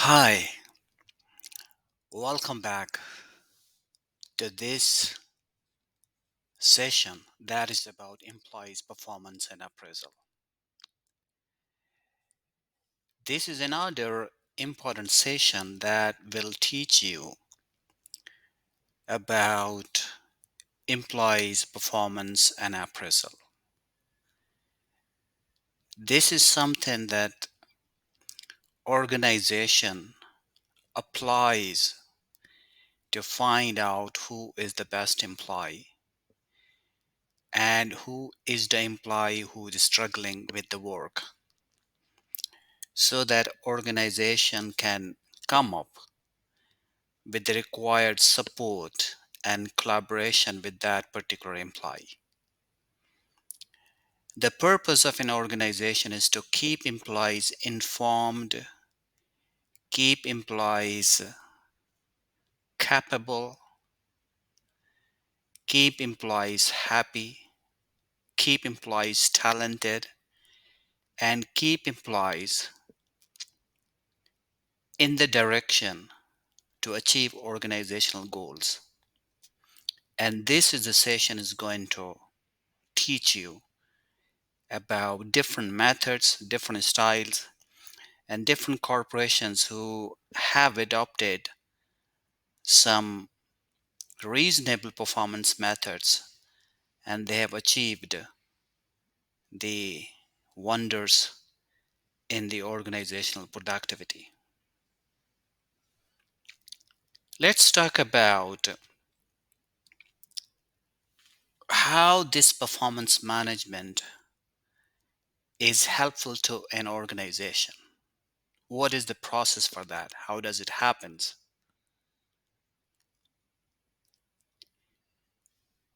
Hi, welcome back to this session that is about employees' performance and appraisal. This is another important session that will teach you about employees' performance and appraisal. This is something that organization applies to find out who is the best employee and who is the employee who is struggling with the work so that organization can come up with the required support and collaboration with that particular employee. The purpose of an organization is to keep employees informed, keep employees capable, keep employees happy, keep employees talented, and keep employees in the direction to achieve organizational goals. And this is the session is going to teach you about different methods, different styles, and different corporations who have adopted some reasonable performance methods and they have achieved the wonders in the organizational productivity. Let's talk about how this performance management is helpful to an organization. What is the process for that? How does it happen?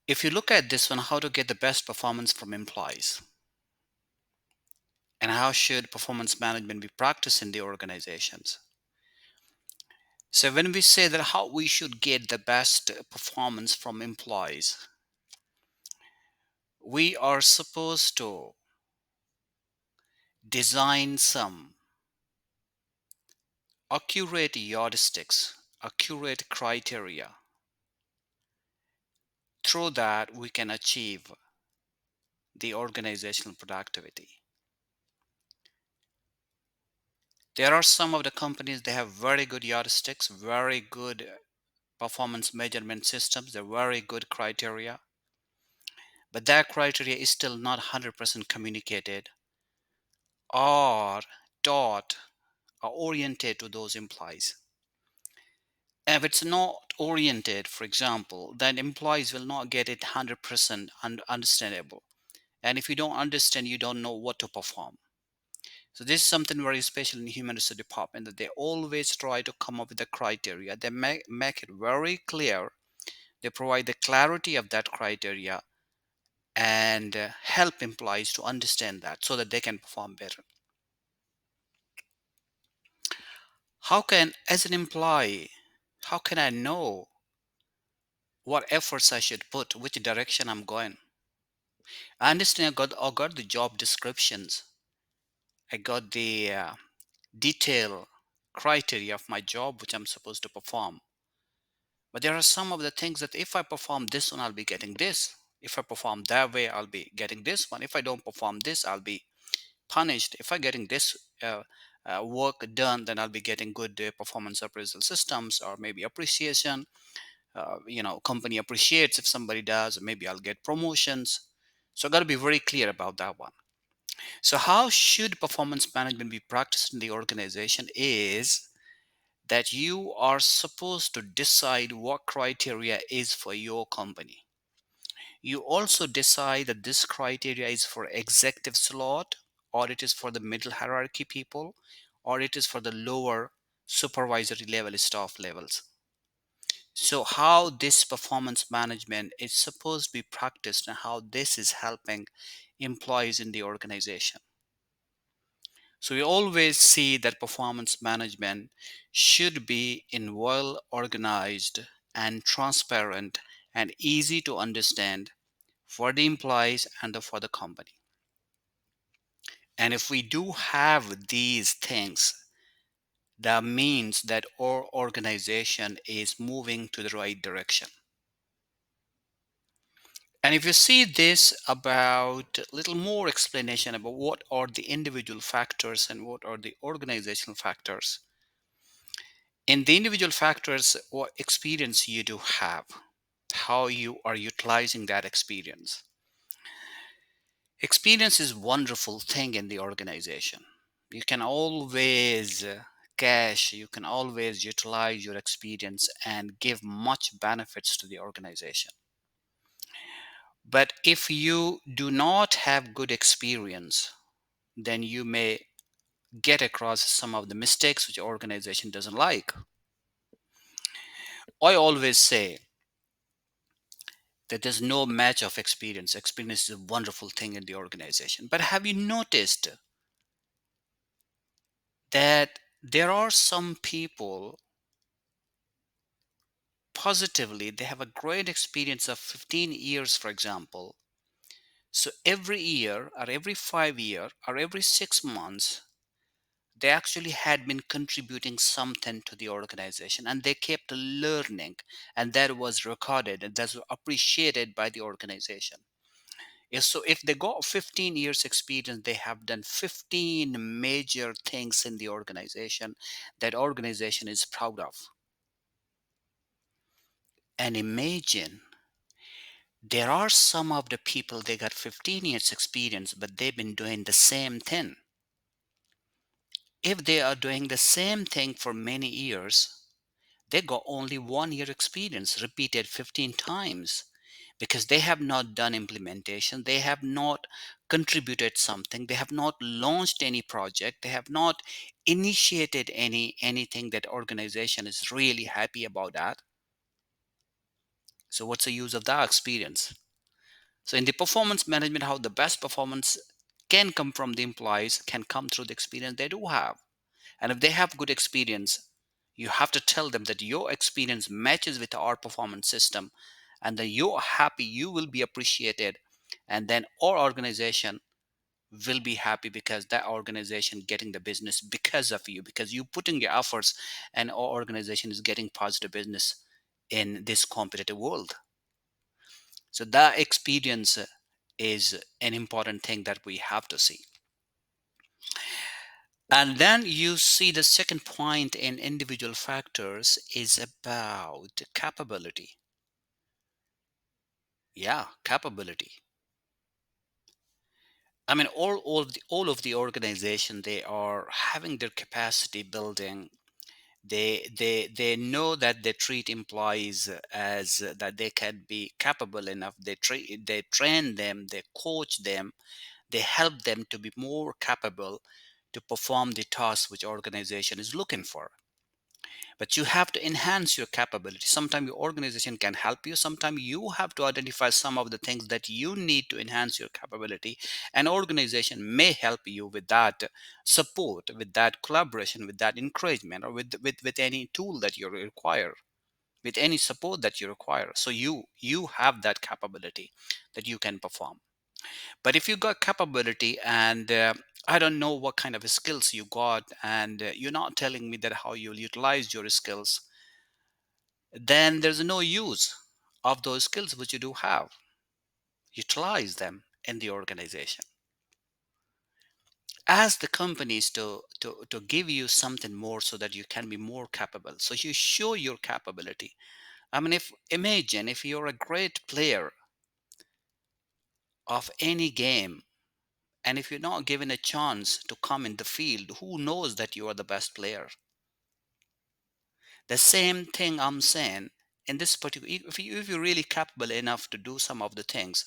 If you look at this one, how to get the best performance from employees and how should performance management be practiced in the organizations. So when we say that how we should get the best performance from employees, we are supposed to design some accurate yardsticks, accurate criteria. Through that, we can achieve the organizational productivity. There are some of the companies, they have very good yardsticks, very good performance measurement systems, they're very good criteria, but that criteria is still not 100% communicated or taught or oriented to those employees. If it's not oriented, for example, then employees will not get it 100% understandable. And if you don't understand, you don't know what to perform. So this is something very special in the human resource department, that they always try to come up with the criteria. They make it very clear. They provide the clarity of that criteria and help employees to understand that so that they can perform better. How can, as an employee, how can I know what efforts I should put, which direction I'm going? I understand I got the job descriptions. I got the detail criteria of my job, which I'm supposed to perform. But there are some of the things that if I perform this one, I'll be getting this. If I perform that way, I'll be getting this one. If I don't perform this, I'll be punished. If I'm getting this work done, then I'll be getting good performance appraisal systems or maybe appreciation. Company appreciates if somebody does, maybe I'll get promotions. So I got to be very clear about that one. So how should performance management be practiced in the organization is that you are supposed to decide what criteria is for your company. You also decide that this criteria is for executive slot, or it is for the middle hierarchy people, or it is for the lower supervisory level staff levels. So how this performance management is supposed to be practiced and how this is helping employees in the organization. So we always see that performance management should be in well organized and transparent and easy to understand for the employees and for the company. And if we do have these things, that means that our organization is moving to the right direction. And if you see this about a little more explanation about what are the individual factors and what are the organizational factors. In the individual factors, what experience you do have, how you are utilizing that experience. Experience is wonderful thing in the organization. You can always you can always utilize your experience and give much benefits to the organization. But if you do not have good experience, then you may get across some of the mistakes which your organization doesn't like. I always say that there's no match of experience. Experience is a wonderful thing in the organization. But have you noticed that there are some people positively, they have a great experience of 15 years, for example. So every year or every 5 year or every 6 months, they actually had been contributing something to the organization and they kept learning, and that was recorded and that's appreciated by the organization. So if they got 15 years experience, they have done 15 major things in the organization that organization is proud of. And imagine there are some of the people, they got 15 years experience but they've been doing the same thing. If they are doing the same thing for many years, they got only 1 year experience repeated 15 times, because they have not done implementation, they have not contributed something, they have not launched any project, they have not initiated anything that organization is really happy about that. So what's the use of that experience? So in the performance management, how the best performance can come from the employees can come through the experience they do have. And if they have good experience, you have to tell them that your experience matches with our performance system, and then you're happy, you will be appreciated, and then our organization will be happy because that organization getting the business because of you, because you putting your efforts, and our organization is getting positive business in this competitive world. So that experience is an important thing that we have to see. And then you see the second point in individual factors is about capability. Yeah, capability. I mean, all of the organization, they are having their capacity building. They know that they treat employees as that they can be capable enough. They train them, they coach them, they help them to be more capable to perform the tasks which organization is looking for. But you have to enhance your capability. Sometimes your organization can help you, sometimes you have to identify some of the things that you need to enhance your capability. An organization may help you with that support, with that collaboration, with that encouragement, or with any tool that you require, with any support that you require. So you have that capability that you can perform. But if you got capability and I don't know what kind of skills you got, and you're not telling me that how you'll utilize your skills, then there's no use of those skills which you do have. Utilize them in the organization. Ask the companies to give you something more so that you can be more capable. So you show your capability. I mean, if imagine if you're a great player of any game, and if you're not given a chance to come in the field, who knows that you are the best player? The same thing I'm saying in this particular, if you're really capable enough to do some of the things,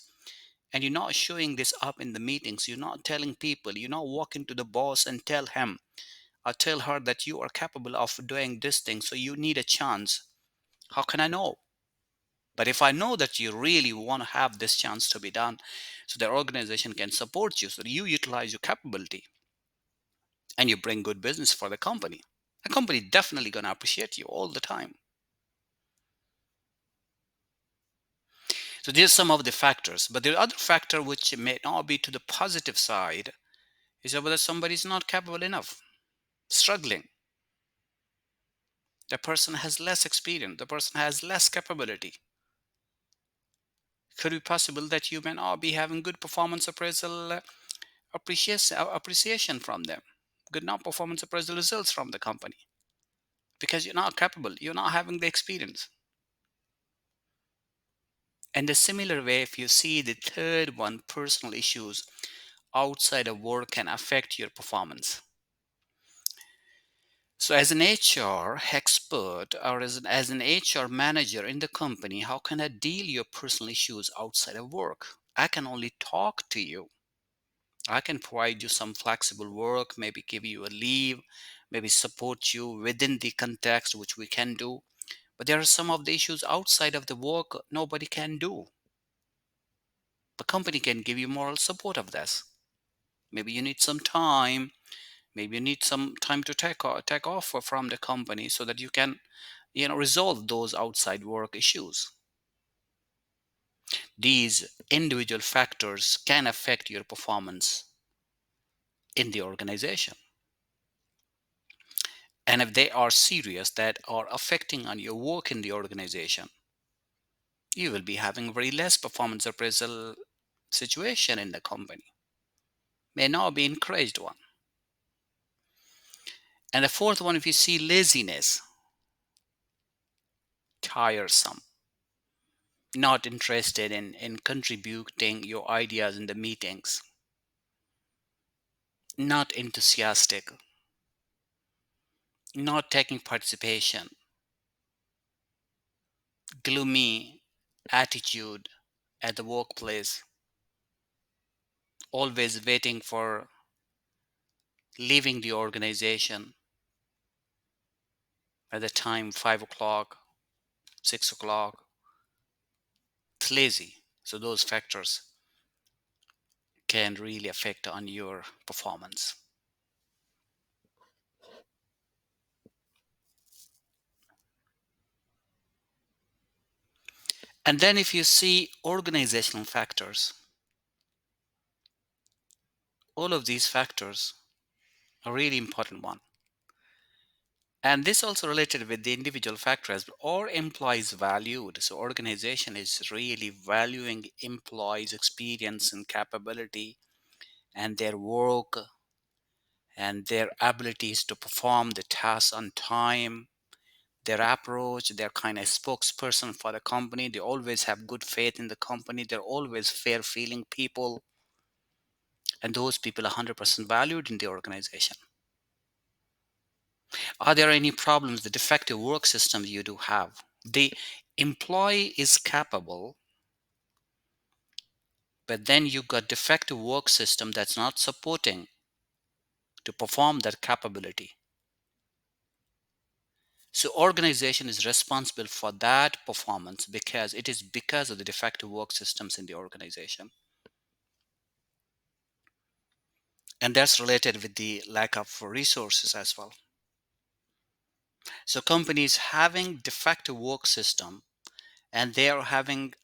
and you're not showing this up in the meetings, you're not telling people, you're not walking to the boss and tell him or tell her that you are capable of doing this thing, so you need a chance. How can I know? But if I know that you really want to have this chance to be done, so the organization can support you, so you utilize your capability and you bring good business for the company, the company definitely going to appreciate you all the time. So there's some of the factors, but the other factor which may not be to the positive side is whether somebody is not capable enough, struggling. The person has less experience, the person has less capability. Could it be possible that you may not be having good performance appraisal appreciation from them, good non performance appraisal results from the company, because you're not capable, you're not having the experience. And the similar way, if you see the third one, personal issues outside of work can affect your performance. So, as an HR expert or as an HR manager in the company, how can I deal your personal issues outside of work? I can only talk to you. I can provide you some flexible work, maybe give you a leave, maybe support you within the context, which we can do. But there are some of the issues outside of the work nobody can do. The company can give you moral support of this. Maybe you need some time. Maybe you need some time to take off from the company so that you can, resolve those outside work issues. These individual factors can affect your performance in the organization. And if they are serious, that are affecting on your work in the organization, you will be having very less performance appraisal situation in the company. May not be encouraged one. And the fourth one, if you see laziness, tiresome, not interested in contributing your ideas in the meetings, not enthusiastic, not taking participation, gloomy attitude at the workplace, always waiting for leaving the organization at the time 5 o'clock, 6 o'clock. It's lazy. So those factors can really affect on your performance. And then if you see organizational factors, all of these factors are really important one. And this also related with the individual factors or employees valued. So organization is really valuing employees' experience and capability and their work and their abilities to perform the tasks on time, their approach, they're kind of spokesperson for the company. They always have good faith in the company. They're always fair feeling people. And those people are 100% valued in the organization. Are there any problems, the defective work systems you do have? The employee is capable, but then you got defective work system that's not supporting to perform that capability. So organization is responsible for that performance because it is because of the defective work systems in the organization. And that's related with the lack of resources as well. So companies having defective work system and they are having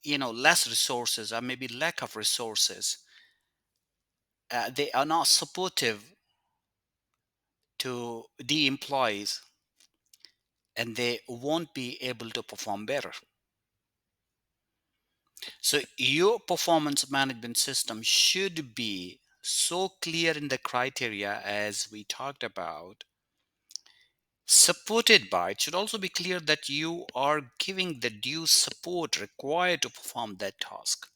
less resources or maybe lack of resources, they are not supportive to the employees and they won't be able to perform better. So your performance management system should be so clear in the criteria as we talked about, supported by, it should also be clear that you are giving the due support required to perform that task.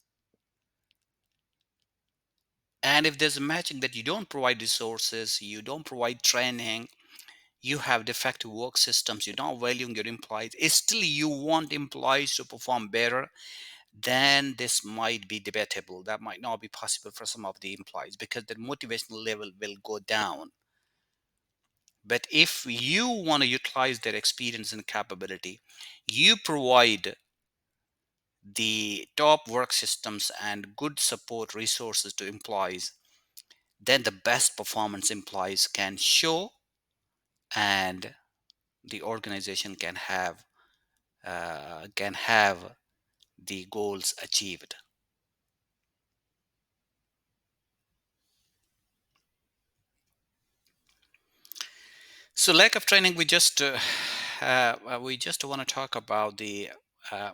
And if there's a matching that you don't provide resources, you don't provide training, you have defective work systems, you're not valuing your employees, still you want employees to perform better, then this might be debatable. That might not be possible for some of the employees because their motivational level will go down. But if you want to utilize their experience and capability, you provide the top work systems and good support resources to employees, then the best performance employees can show and the organization can have the goals achieved. So lack of training, we just want to talk about the uh,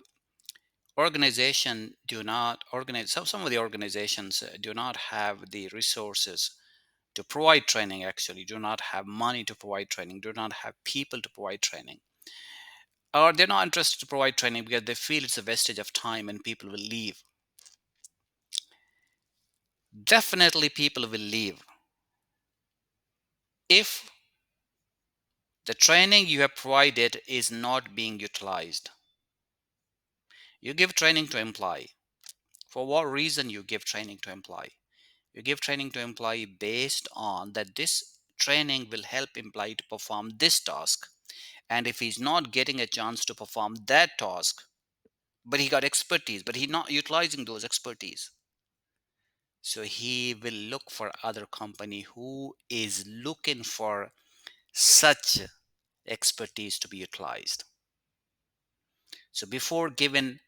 organization do not organize. Some of the organizations do not have the resources to provide training. Actually, do not have money to provide training. Do not have people to provide training, or they're not interested to provide training because they feel it's a wastage of time and people will leave. Definitely, people will leave if the training you have provided is not being utilized. You give training to employee. For what reason you give training to employee? You give training to employee based on that this training will help employee to perform this task. And if he's not getting a chance to perform that task, but he got expertise, but he's not utilizing those expertise. So he will look for other company who is looking for such expertise to be utilized. So before giving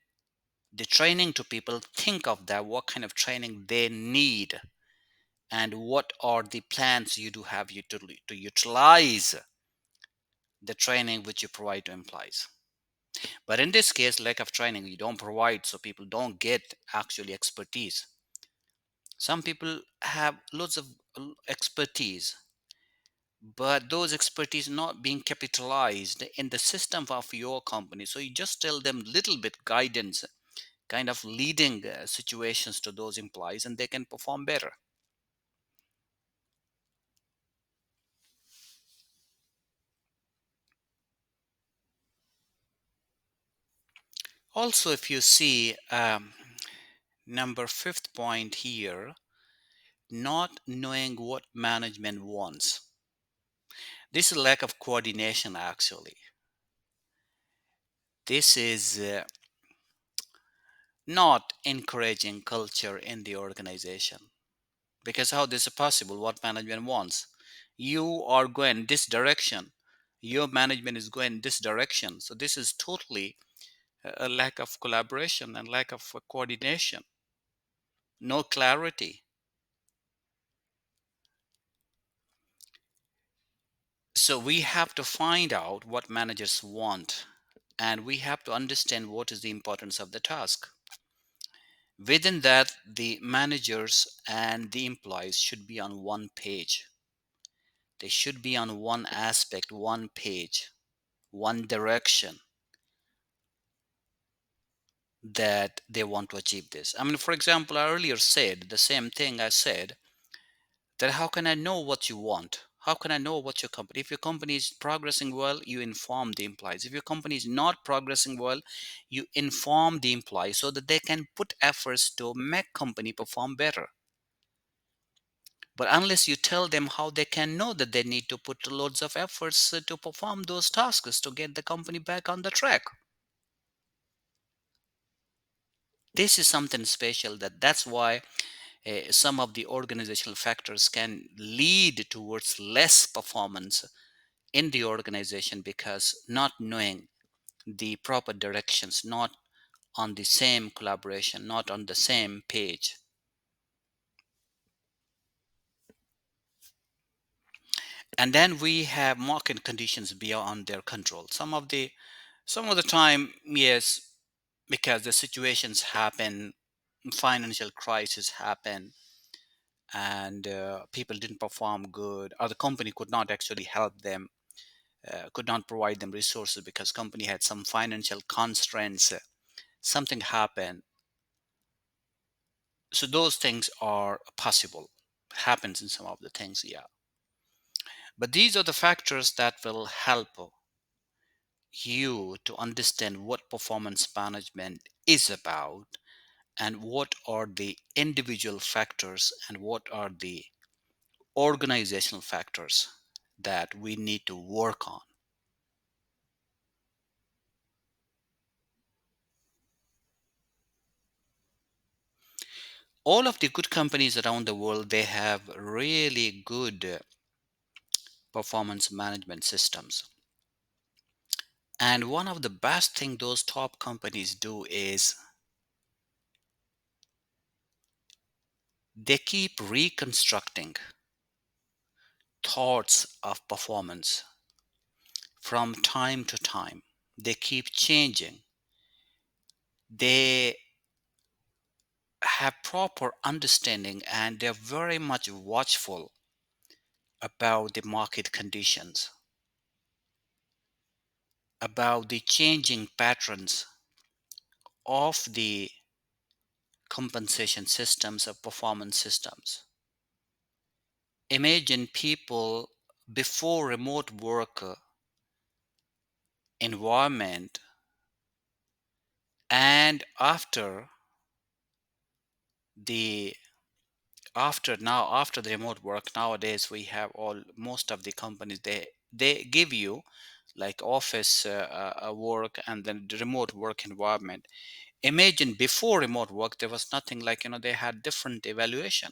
the training to people, think of that, what kind of training they need and what are the plans you do have to utilize the training which you provide to employees. But in this case, lack of training you don't provide, so people don't get actually expertise. Some people have lots of expertise, but those expertise not being capitalized in the system of your company. So you just tell them little bit guidance, kind of leading situations to those employees, and they can perform better. Also, if you see number fifth point here, not knowing what management wants. This is lack of coordination actually. This is not encouraging culture in the organization, because how this is possible? What management wants, you are going this direction, your management is going this direction, so this is totally a lack of collaboration and lack of coordination, no clarity. So we have to find out what managers want, and we have to understand what is the importance of the task. Within that, the managers and the employees should be on one page. They should be on one aspect, one page, one direction that they want to achieve this. I mean, for example, I earlier said the same thing. I said that how can I know what you want? How can I know what your company? If your company is progressing well, you inform the employees. If your company is not progressing well, you inform the employees so that they can put efforts to make company perform better. But unless you tell them how they can know that they need to put loads of efforts to perform those tasks to get the company back on the track. This is something special, that's why some of the organizational factors can lead towards less performance in the organization, because not knowing the proper directions, not on the same collaboration, not on the same page. And then we have market conditions beyond their control. Some of the time, yes, because the situations happen, financial crisis happen, and people didn't perform good, or the company could not actually help them, could not provide them resources because company had some financial constraints, something happened. So those things are possible, happens in some of the things, yeah. But these are the factors that will help you to understand what performance management is about, and what are the individual factors and what are the organizational factors that we need to work on. All of the good companies around the world, they have really good performance management systems. And one of the best thing those top companies do is they keep reconstructing thoughts of performance. from time to time. They keep changing. They have proper understanding and they're very much watchful about the market conditions, about the changing patterns of the compensation systems or performance systems. Imagine people before remote work environment and the after the remote work. Nowadays we have all most of the companies, they give you like office work and then the remote work environment. Imagine before remote work there was nothing, like they had different evaluation.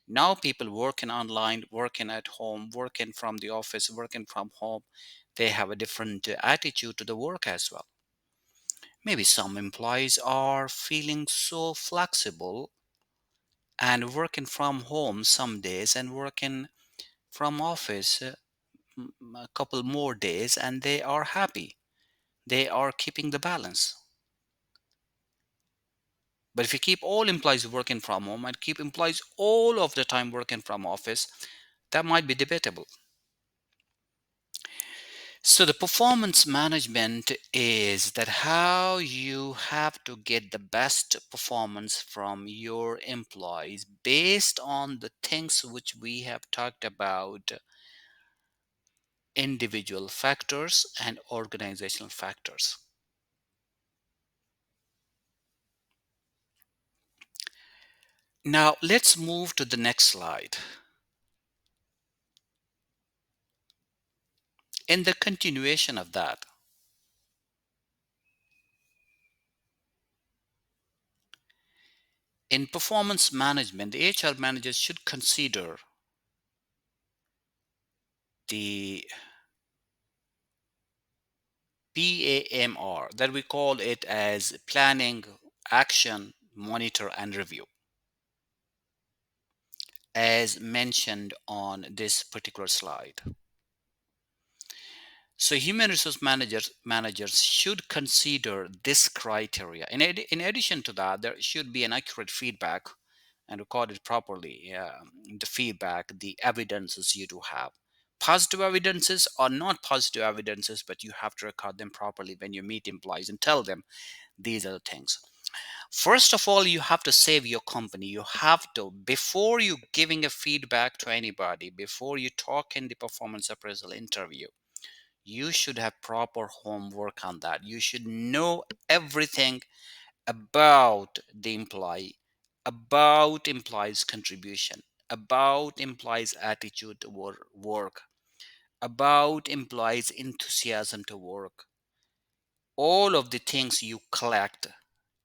Now people working online, working at home, working from the office, working from home, they have a different attitude to the work as well. Maybe some employees are feeling so flexible and working from home some days and working from office a couple more days, and they are happy. They are keeping the balance. But if you keep all employees working from home and keep employees all of the time working from office, that might be debatable. So the performance management is that how you have to get the best performance from your employees based on the things which we have talked about: individual factors and organizational factors. Now let's move to the next slide. In the continuation of that, in performance management, the HR managers should consider the PAMR, that we call it as planning, action, monitor, and review, as mentioned on this particular slide. So human resource managers should consider this criteria. In addition to that, there should be an accurate feedback and record it properly. The feedback, the evidences you do have. Positive evidences or not positive evidences, but you have to record them properly when you meet employees and tell them these are the things. First of all, you have to save your company. You have to, before you giving a feedback to anybody, before you talk in the performance appraisal interview, you should have proper homework on that. You should know everything about the employee, about employee's contribution, about employee's attitude to work, about employee's enthusiasm to work. All of the things you collect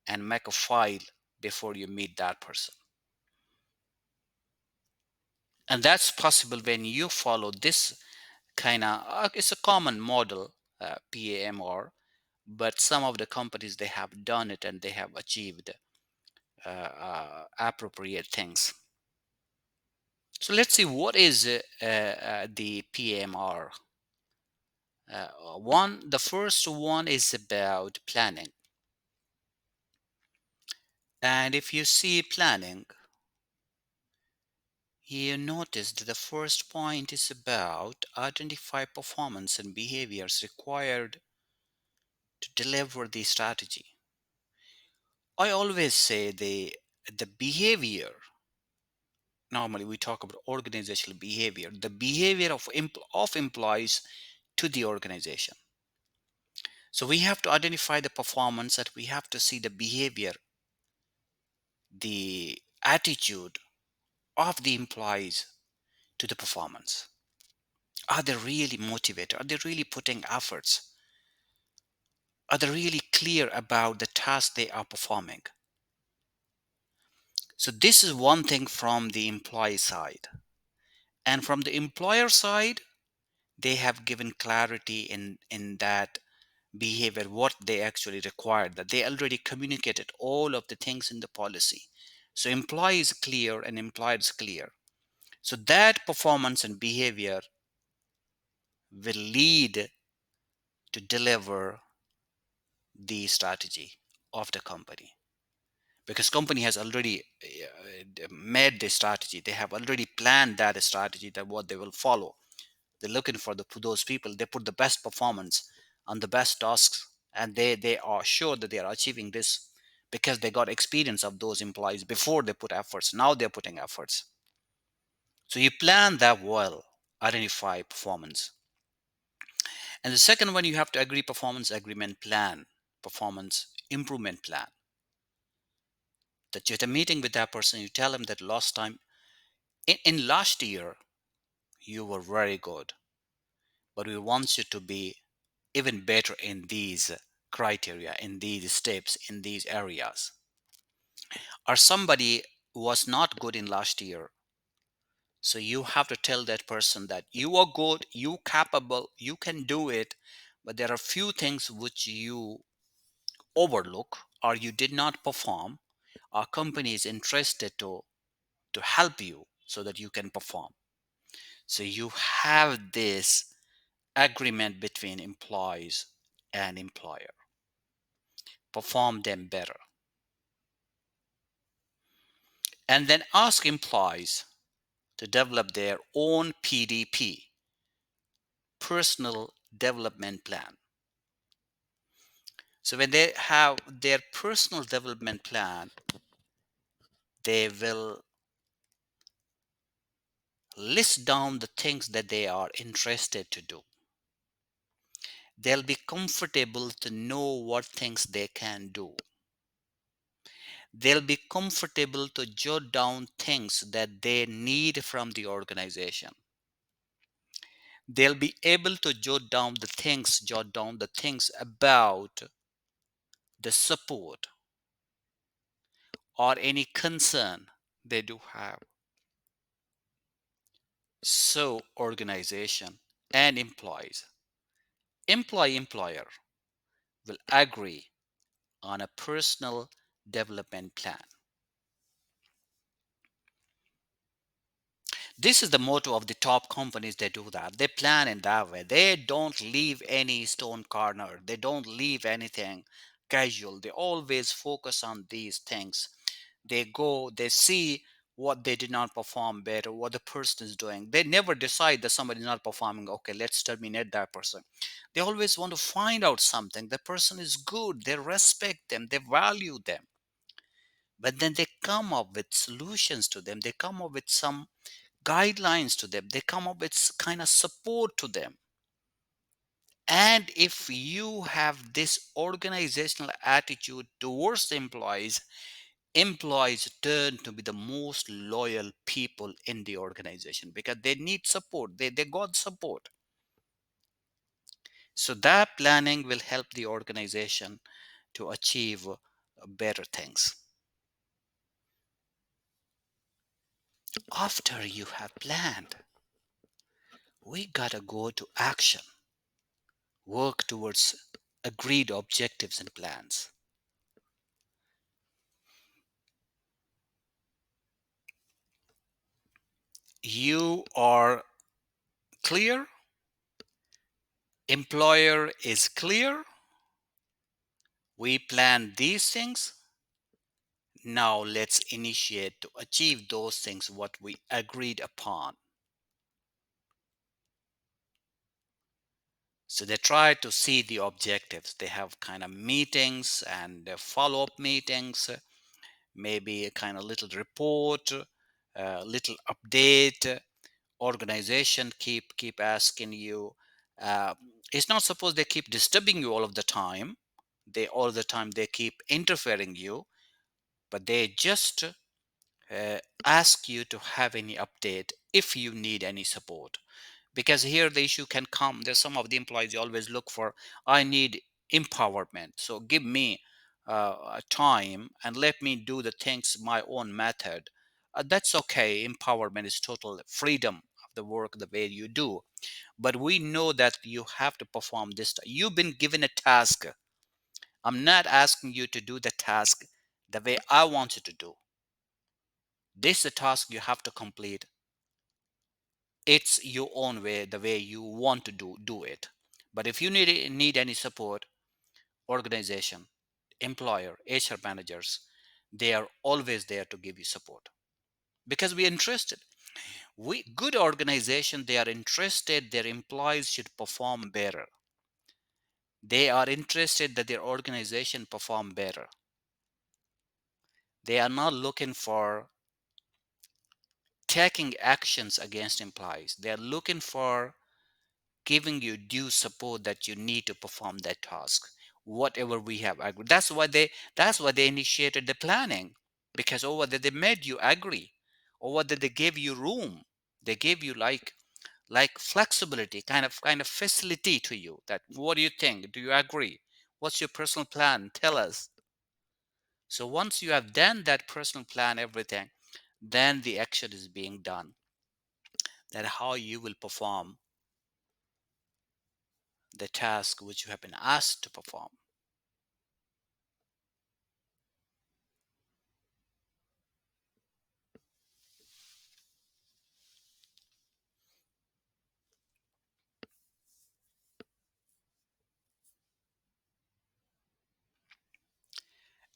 and make a file before you meet that person. And that's possible when you follow this kind of, it's a common model, PAMR, but some of the companies, they have done it and they have achieved appropriate things. So let's see what is the PMR. The first one is about planning. And if you see planning, you notice that the first point is about identify performance and behaviors required to deliver the strategy. I always say the behavior, normally we talk about organizational behavior, the behavior of employees to the organization. So we have to identify the performance, that we have to see the behavior, the attitude of the employees to the performance. Are they really motivated? Are they really putting efforts? Are they really clear about the task they are performing? So this is one thing from the employee side. And from the employer side, they have given clarity in that behavior, what they actually required, that they already communicated all of the things in the policy. So employee is clear and employer is clear. So that performance and behavior will lead to deliver the strategy of the company, because company has already made the strategy. They have already planned that strategy, that what they will follow. They're looking for those people. They put the best performance on the best tasks, and they are sure that they are achieving this because they got experience of those employees before they put efforts. Now they're putting efforts. So you plan that well, identify performance. And the second one, you have to agree performance agreement plan, performance improvement plan. That you're at a meeting with that person, you tell them that last time, in last year, you were very good, but we want you to be even better in these criteria, in these steps, in these areas. Or somebody was not good in last year, so you have to tell that person that you are good, you capable, you can do it, but there are few things which you overlook or you did not perform. Our company is interested to help you so that you can perform. So you have this agreement between employees and employer. Perform them better. And then ask employees to develop their own PDP, personal development plan. So when they have their personal development plan, they will list down the things that they are interested to do. They'll be comfortable to know what things they can do. They'll be comfortable to jot down things that they need from the organization. They'll be able to jot down the things about the support or any concern they do have. So organization and employer will agree on a personal development plan. This is the motto of the top companies. They do that. They plan in that way. They don't leave any stone corner. They don't leave anything casual. They always focus on these things. They go, they see what they did not perform better, what the person is doing. They never decide that somebody is not performing. Okay, let's terminate that person. They always want to find out something. The person is good. They respect them. They value them. But then they come up with solutions to them. They come up with some guidelines to them. They come up with kind of support to them. And if you have this organizational attitude towards the employees turn to be the most loyal people in the organization because they need support. They got support. So that planning will help the organization to achieve better things. After you have planned, we gotta go to action, work towards agreed objectives and plans. You are clear, employer is clear, we plan these things. Now let's initiate to achieve those things what we agreed upon. So they try to see the objectives. They have kind of meetings and follow-up meetings, maybe a kind of little report, little update. Organization keep asking you. Uh, it's not supposed they keep disturbing you all of the time. They keep interfering you, but they just ask you to have any update if you need any support. Because here the issue can come. There's some of the employees you always look for. I need empowerment, so give me a time and let me do the things my own method. That's okay. Empowerment is total freedom of the work the way you do. But we know that you have to perform this. You've been given a task. I'm not asking you to do the task the way I want you to do. This is a task you have to complete. It's your own way, the way you want to do it. But if you need any support, organization, employer, HR managers, they are always there to give you support because we are interested. We good organization, they are interested their employees should perform better. They are interested that their organization perform better. They are not looking for taking actions against employees. They are looking for giving you due support that you need to perform that task, whatever we have agreed. That's why they initiated the planning, because over there they made you agree. Over there they gave you room. They gave you like flexibility, kind of facility to you, that what do you think, do you agree, what's your personal plan, tell us. So once you have done that personal plan, everything, then the action is being done, that how you will perform the task which you have been asked to perform.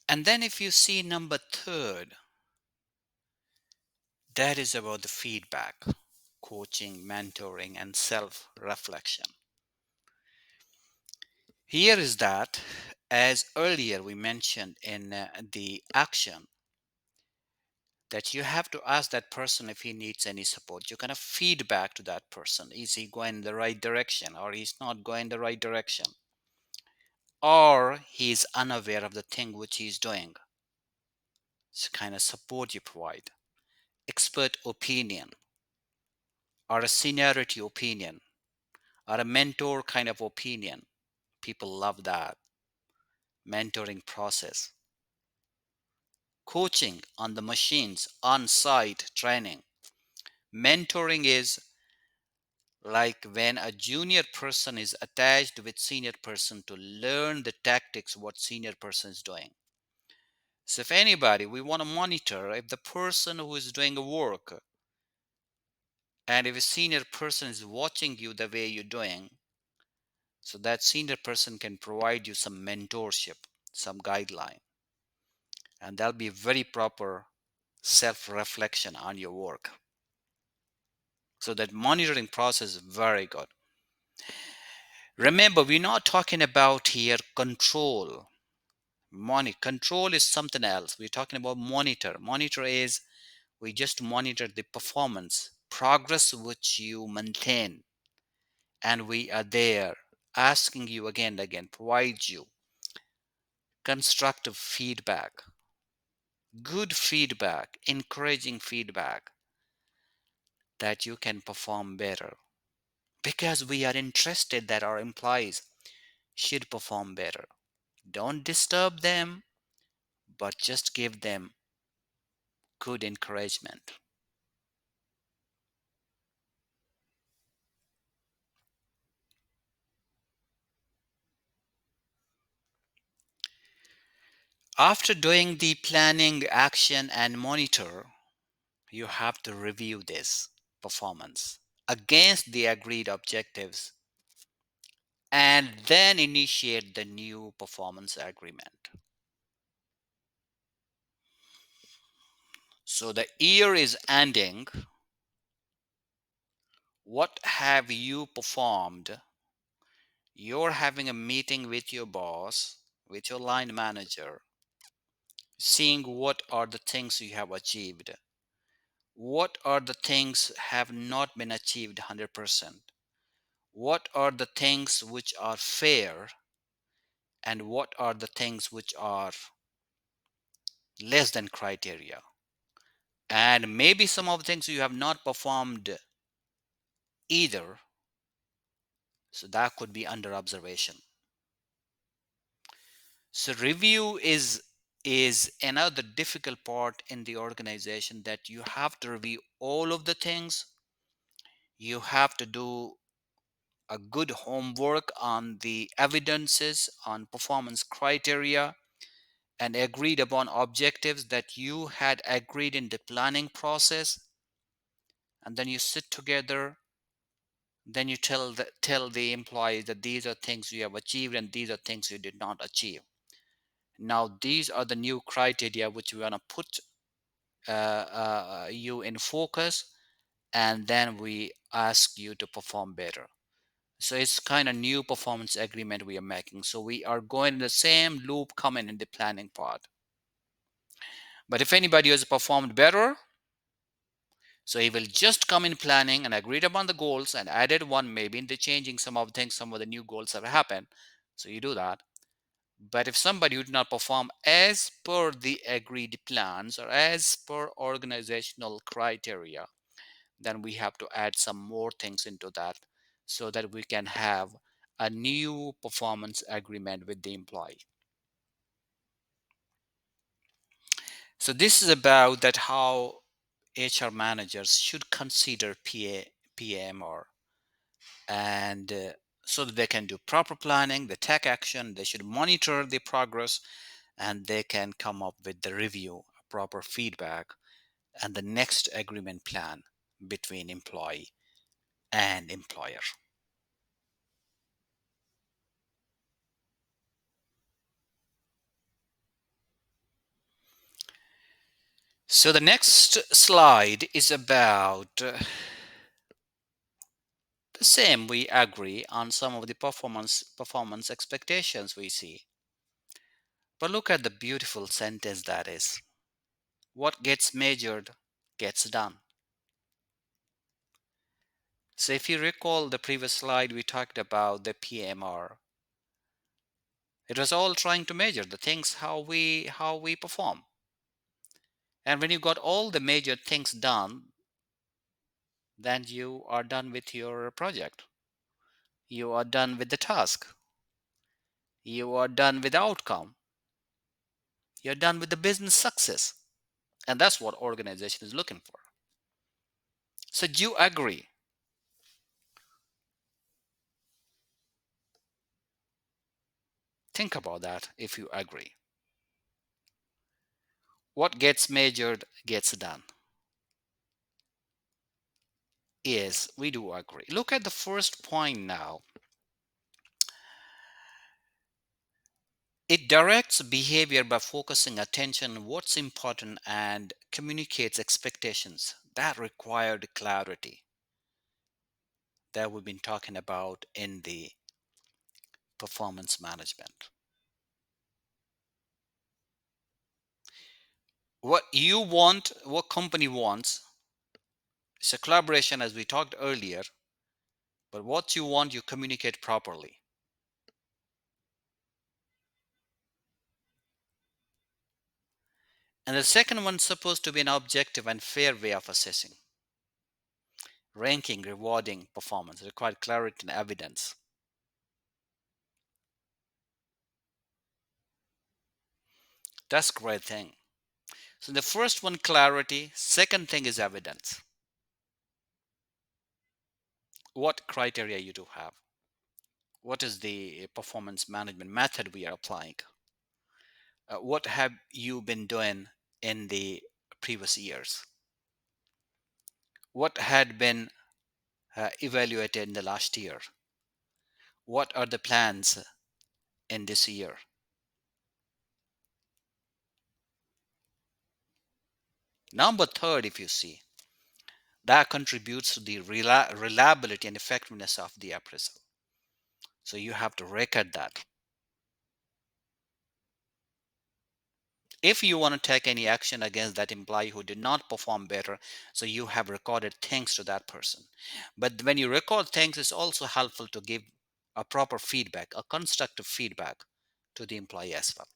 And then if you see number third, that is about the feedback, coaching, mentoring, and self reflection. Here is that, as earlier we mentioned in the action, that you have to ask that person if he needs any support. You kind of feedback to that person. Is he going in the right direction, or he's not going the right direction, or he's unaware of the thing which he's doing? It's kind of support you provide. Expert opinion, or a seniority opinion, or a mentor kind of opinion. People love that. Mentoring process. Coaching on the machines, on site training. Mentoring is like when a junior person is attached with senior person to learn the tactics what senior person is doing. So if anybody, we want to monitor if the person who is doing a work, and if a senior person is watching you the way you're doing, so that senior person can provide you some mentorship, some guideline, and that'll be very proper self-reflection on your work. So that monitoring process is very good. Remember, we're not talking about here control. Control is something else. We're talking about monitor. Monitor is we just monitor the performance, progress which you maintain, and we are there asking you again and again, provide you constructive feedback, good feedback, encouraging feedback, that you can perform better, because we are interested that our employees should perform better. Don't disturb them, but just give them good encouragement. After doing the planning, action, and monitor, you have to review this performance against the agreed objectives and then initiate the new performance agreement. So the year is ending. What have you performed? You're having a meeting with your boss, with your line manager, seeing what are the things you have achieved. What are the things have not been achieved 100%? What are the things which are fair, and what are the things which are less than criteria? And maybe some of the things you have not performed either, so that could be under observation. So review is another difficult part in the organization, that you have to review all of the things. You have to do a good homework on the evidences, on performance criteria, and agreed upon objectives that you had agreed in the planning process. And then you sit together Then you tell the employee that these are things you have achieved and these are things you did not achieve. Now these are the new criteria which we want to put you in focus, and then we ask you to perform better. So it's kind of new performance agreement we are making. So we are going in the same loop coming in the planning part. But if anybody has performed better, so he will just come in planning and agreed upon the goals and added one, maybe in the changing some of the things, some of the new goals have happened. So you do that. But if somebody would not perform as per the agreed plans or as per organizational criteria, then we have to add some more things into that so that we can have a new performance agreement with the employee. So this is about that how HR managers should consider PMR, and so that they can do proper planning, the tech action, they should monitor the progress, and they can come up with the review, proper feedback, and the next agreement plan between employee and employer. So the next slide is about the same. We agree on some of the performance expectations we see. But look at the beautiful sentence that is. What gets measured gets done. So if you recall the previous slide, we talked about the PMR. It was all trying to measure the things how we perform. And when you got all the major things done, then you are done with your project. You are done with the task. You are done with the outcome. You're done with the business success. And that's what organization is looking for. So do you agree? Think about that if you agree. What gets measured gets done. Yes, we do agree. Look at the first point now. It directs behavior by focusing attention on what's important and communicates expectations. That required clarity that we've been talking about in the performance management. What you want, what company wants, is a collaboration as we talked earlier, but what you want, you communicate properly. And the second one's supposed to be an objective and fair way of assessing. Ranking, rewarding performance required clarity and evidence. That's a great thing. So the first one, clarity. Second thing is evidence. What criteria you do have? What is the performance management method we are applying? What have you been doing in the previous years? What had been evaluated in the last year? What are the plans in this year? Number third, if you see, that contributes to the reliability and effectiveness of the appraisal. So you have to record that. If you want to take any action against that employee who did not perform better, so you have recorded thanks to that person. But when you record thanks, it's also helpful to give a proper feedback, a constructive feedback to the employee as well.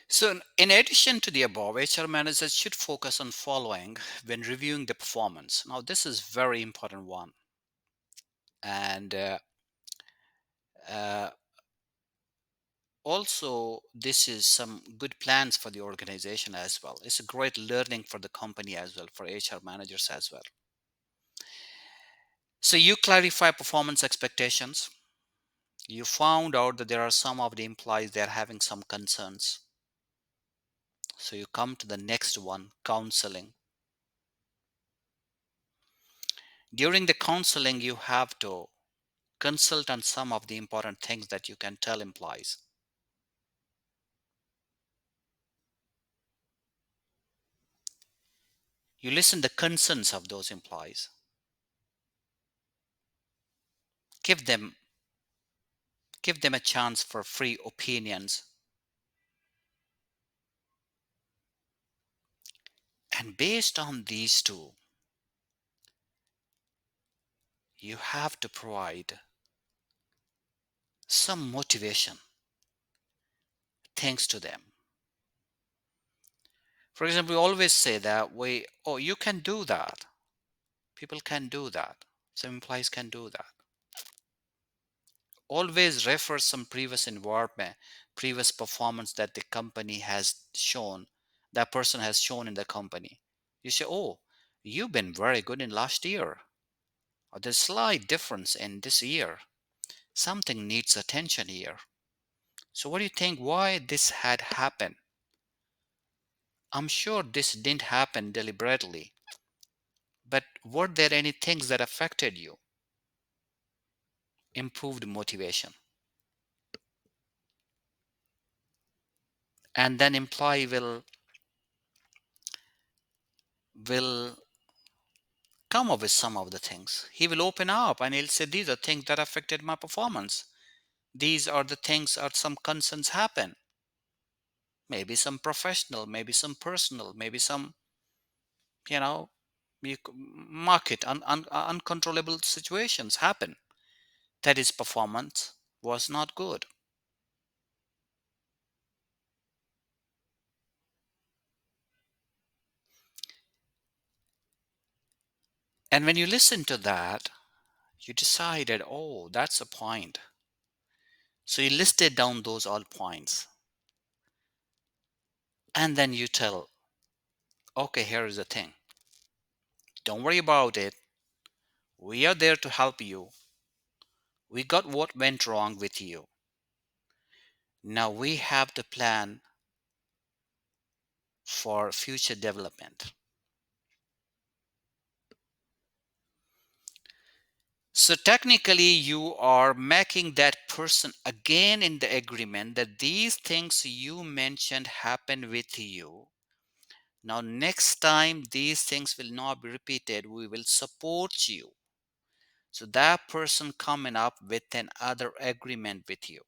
So in addition to the above, HR managers should focus on following when reviewing the performance. Now this is very important one. And uh, also this is some good plans for the organization as well. It's a great learning for the company as well, for HR managers as well. So you clarify performance expectations, You found out that there are some of the employees they are having some concerns. So you come to the next one, counseling. During the counseling, you have to consult on some of the important things that you can tell employees. You listen the concerns of those employees. Give them give them a chance for free opinions. And based on these two, you have to provide some motivation thanks to them. For example, we always say that oh, you can do that. People can do that. Some employees can do that. Always refer some previous environment, previous performance that the company has shown, that person has shown in the company. You say, oh, you've been very good in last year. Or there's slight difference in this year. Something needs attention here. So what do you think why this had happened? I'm sure this didn't happen deliberately, but were there any things that affected you? Improved motivation. And then employee will come up with some of the things. He will open up and he'll say, these are things that affected my performance. These are the things or some concerns happen. Maybe some professional, maybe some personal, maybe some, you know, market, uncontrollable situations happen. That his performance was not good. And when you listen to that, you decided, oh, that's a point. So you listed down those all points. And then you tell, okay, here is the thing. Don't worry about it. We are there to help you. We got what went wrong with you. Now we have the plan for future development. So technically, you are making that person again in the agreement that these things you mentioned happened with you. Now, next time these things will not be repeated, we will support you. So that person coming up with an other agreement with you.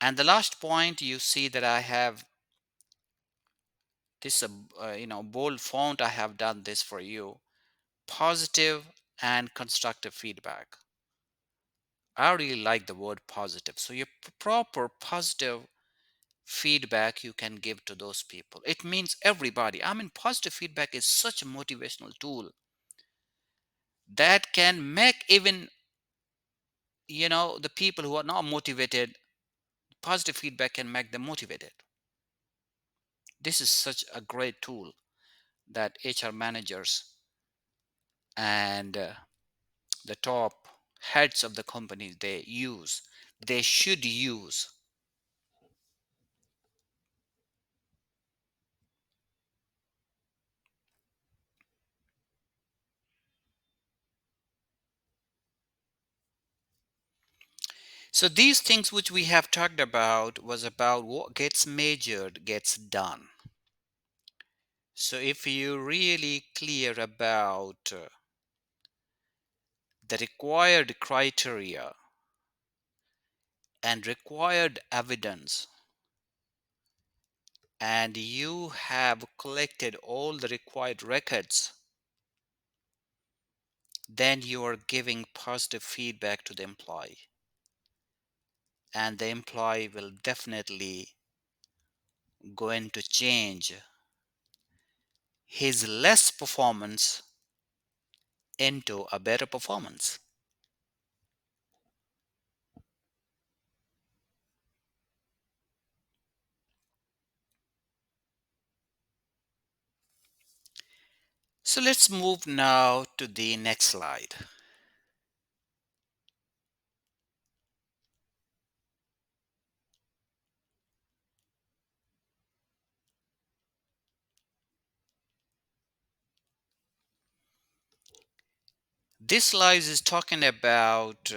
And the last point, you see that I have this bold font. I have done this for you. Positive and constructive feedback. I really like the word positive. So your proper positive feedback you can give to those people. It means everybody. I mean, positive feedback is such a motivational tool that can make even the people who are not motivated. Positive feedback can make them motivated. This is such a great tool that HR managers and the top heads of the companies they should use. So these things which we have talked about was about what gets measured gets done. So if you're really clear about the required criteria and required evidence, and you have collected all the required records, then you are giving positive feedback to the employee. And the employee will definitely going to change his less performance into a better performance. So let's move now to the next slide. This slide is talking about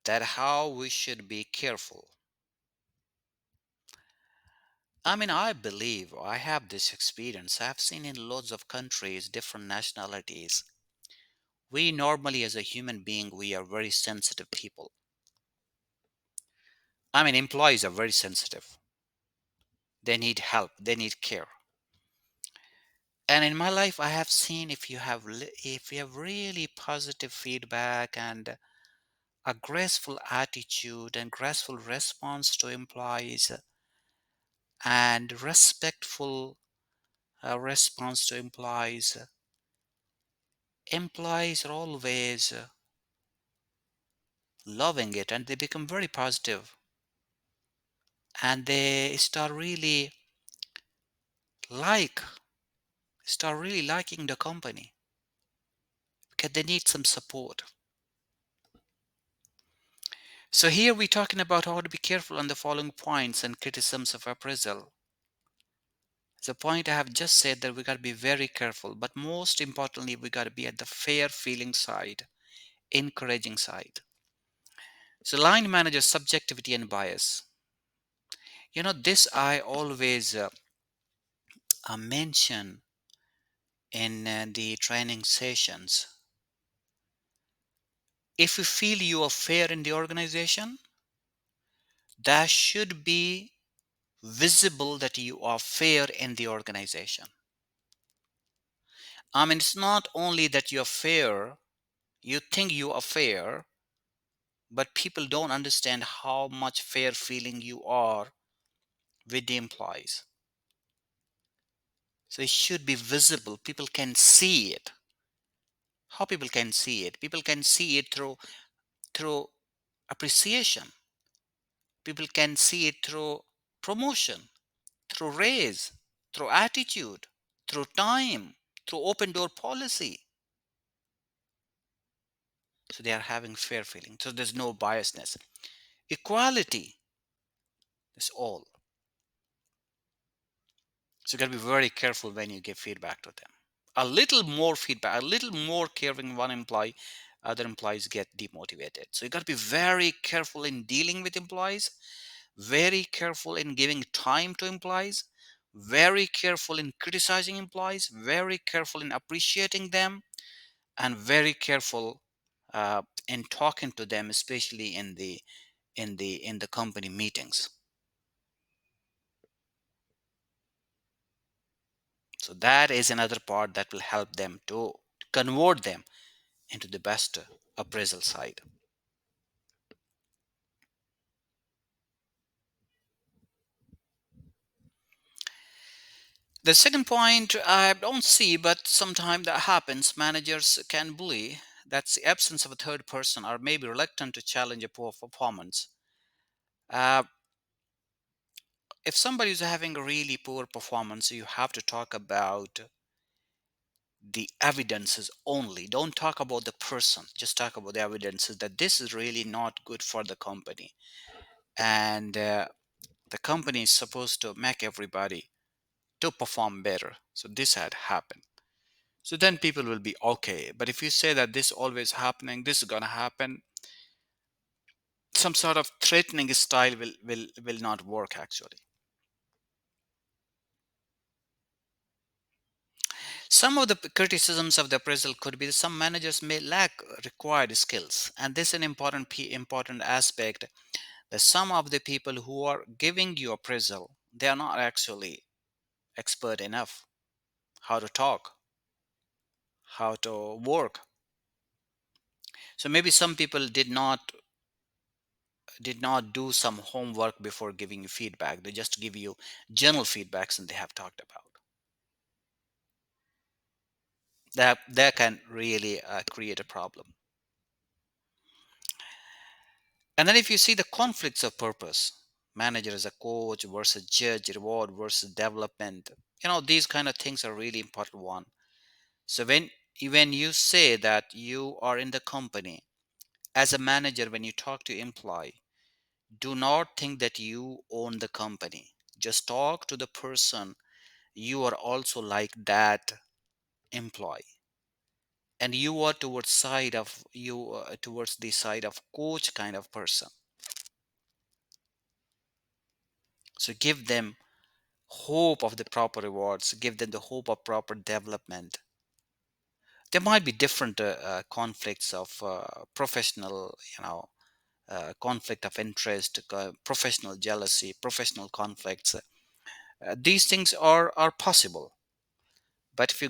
that how we should be careful. I mean, I believe I have this experience. I've seen in loads of countries, different nationalities. We normally, as a human being, we are very sensitive people. I mean, employees are very sensitive. They need help, they need care. And in my life, I have seen if you have really positive feedback and a graceful attitude and graceful response to employees and respectful response to employees, employees are always loving it and they become very positive and they like start really liking the company because they need some support. So here we're talking about how to be careful on the following points and criticisms of appraisal. The point I have just said that we got to be very careful, but most importantly, we got to be at the fair feeling side, encouraging side. So line manager subjectivity and bias. This I always mention in the training sessions. If you feel you are fair in the organization, that should be visible that you are fair in the organization. I mean, it's not only that you're fair, you think you are fair, but people don't understand how much fair feeling you are with the employees. So it should be visible. People can see it. How people can see it? People can see it through appreciation. People can see it through promotion, through raise, through attitude, through time, through open door policy. So they are having fair feeling. So there's no biasness. Equality is all. So you got to be very careful when you give feedback to them. A little more feedback, a little more caring one employee, other employees get demotivated. So you got to be very careful in dealing with employees, very careful in giving time to employees, very careful in criticizing employees, very careful in appreciating them, and very careful in talking to them, especially in the company meetings. So that is another part that will help them to convert them into the best appraisal side. The second point I don't see, but sometimes that happens. Managers can bully. That's the absence of a third person or maybe reluctant to challenge a poor performance. Uh, if somebody is having a really poor performance, you have to talk about the evidences only. Don't talk about the person. Just talk about the evidences that this is really not good for the company. And the company is supposed to make everybody to perform better. So this had happened. So then people will be okay. But if you say that this always happening, this is gonna happen, some sort of threatening style will not work actually. Some of the criticisms of the appraisal could be that some managers may lack required skills, and this is an important aspect. That some of the people who are giving you appraisal, they are not actually expert enough how to talk, how to work. So maybe some people did not do some homework before giving you feedback. They just give you general feedbacks and they have talked about that can really create a problem. And then if you see the conflicts of purpose, manager as a coach versus judge, reward versus development, these kind of things are really important one. So when you say that you are in the company as a manager, when you talk to employee, do not think that you own the company. Just talk to the person you are also like that employee. and you are towards side of you towards the side of coach kind of person. So give them hope of the proper rewards, give them the hope of proper development. There might be different conflicts of professional, conflict of interest, professional jealousy, professional conflicts. These things are possible, but if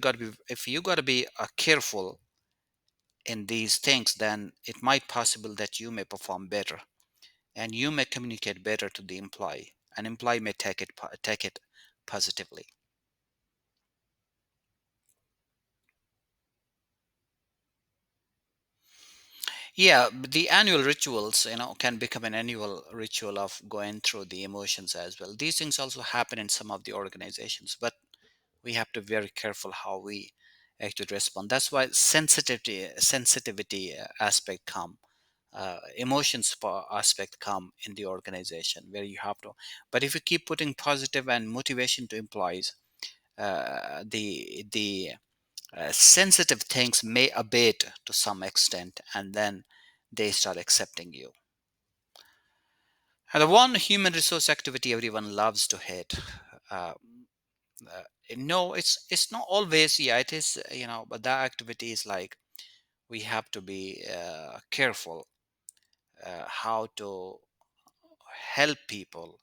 you got to be careful in these things, then it might possible that you may perform better and you may communicate better to the employee. An employee may take it positively. Yeah, the annual rituals, can become an annual ritual of going through the emotions as well. These things also happen in some of the organizations, but we have to be very careful how we actually respond. That's why sensitivity aspect come, emotions aspect come in the organization where you have to. But if you keep putting positive and motivation to employees, the sensitive things may abate to some extent, and then they start accepting you. And the one human resource activity everyone loves to hate. Uh, uh, no, it's not always. Yeah, it is. But that activity is like we have to be careful how to help people,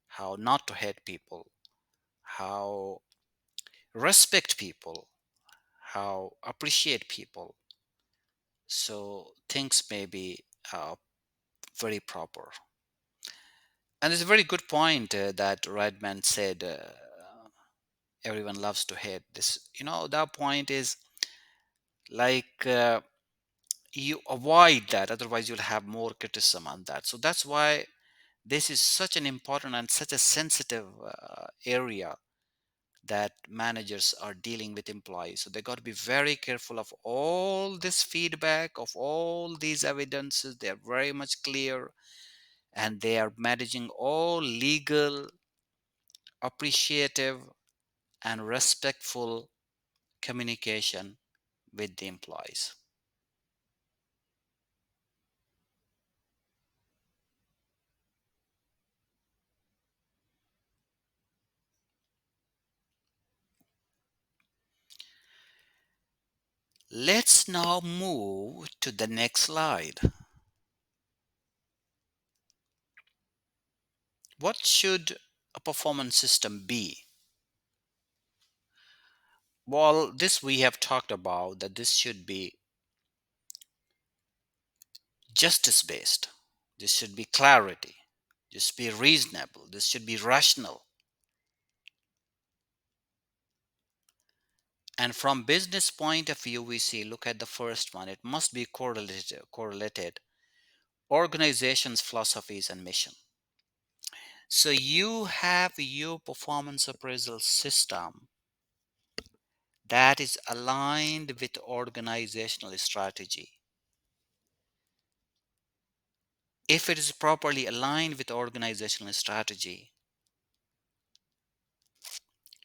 how not to hate people, how respect people, how appreciate people. So things may be very proper. And it's a very good point that Redman said. Everyone loves to hate this. That point is like you avoid that, otherwise you'll have more criticism on that. So that's why this is such an important and such a sensitive area that managers are dealing with employees. So they got to be very careful of all this feedback, of all these evidences. They are very much clear, and they are managing all legal, appreciative, and respectful communication with the employees. Let's now move to the next slide. What should a performance system be? Well, this we have talked about that this should be justice based. This should be clarity. This should be reasonable. This should be rational. And from business point of view, we see, look at the first one. It must be correlated organizations, philosophies, and mission. So you have your performance appraisal system that is aligned with organizational strategy. If it is properly aligned with organizational strategy,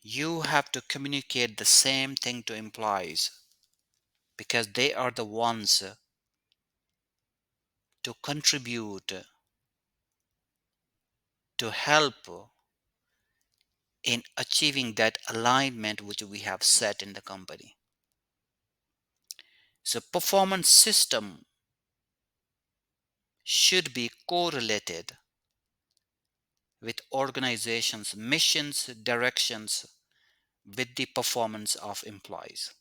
you have to communicate the same thing to employees because they are the ones to contribute, to help in achieving that alignment which we have set in the company. So performance system should be correlated with organizations' missions, directions, with the performance of employees.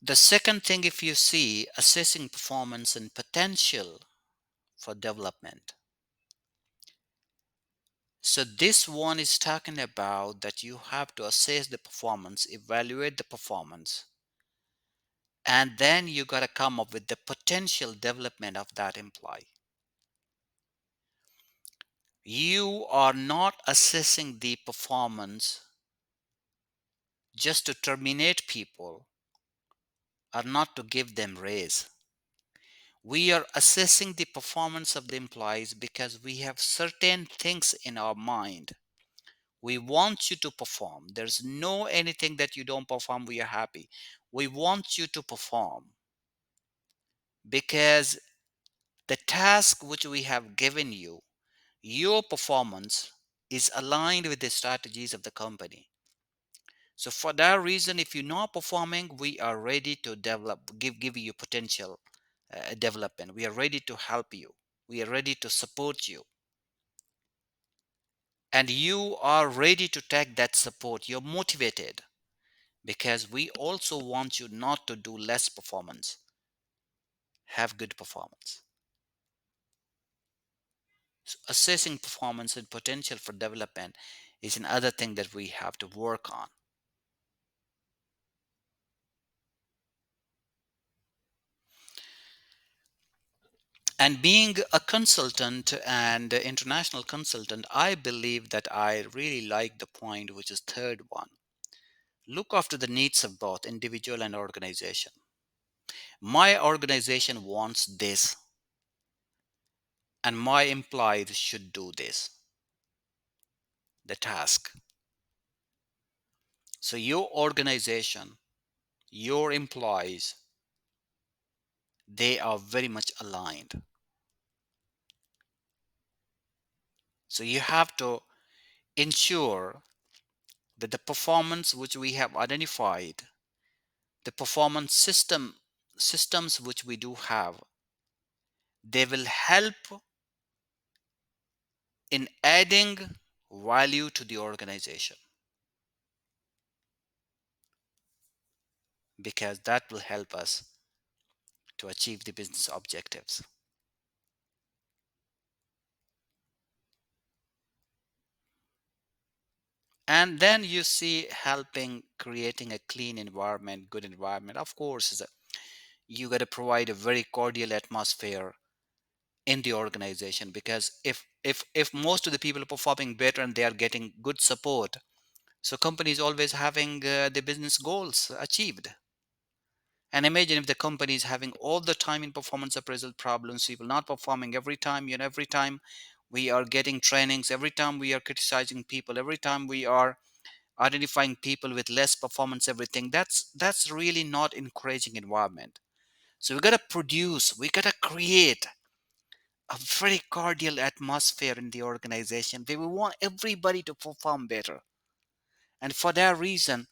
The second thing, if you see, assessing performance and potential for development. So this one is talking about that you have to assess the performance, evaluate the performance, and then you got to come up with the potential development of that employee. You are not assessing the performance just to terminate people or not to give them raise. We are assessing the performance of the employees because we have certain things in our mind. We want you to perform. There's no anything that you don't perform, we are happy. We want you to perform because the task which we have given you, your performance is aligned with the strategies of the company. So for that reason, if you're not performing, we are ready to develop, give you potential development. We are ready to help you. We are ready to support you. And you are ready to take that support. You're motivated because we also want you not to do less performance, have good performance. So assessing performance and potential for development is another thing that we have to work on. And being a consultant and international consultant, I believe that I really like the point, which is third one. Look after the needs of both individual and organization. My organization wants this, and my employees should do this, the task. So your organization, your employees, they are very much aligned. So you have to ensure that the performance which we have identified, the performance systems which we do have, they will help in adding value to the organization, because that will help us to achieve the business objectives. And then you see helping creating a clean environment, good environment. Of course, you got to provide a very cordial atmosphere in the organization, because if most of the people are performing better and they are getting good support, so companies always having the business goals achieved. And imagine if the company is having all the time in performance appraisal problems, people not performing every time, every time we are getting trainings, every time we are criticizing people, every time we are identifying people with less performance, everything, that's really not encouraging environment. So we got to produce, we got to create a very cordial atmosphere in the organization where we want everybody to perform better. And for that reason,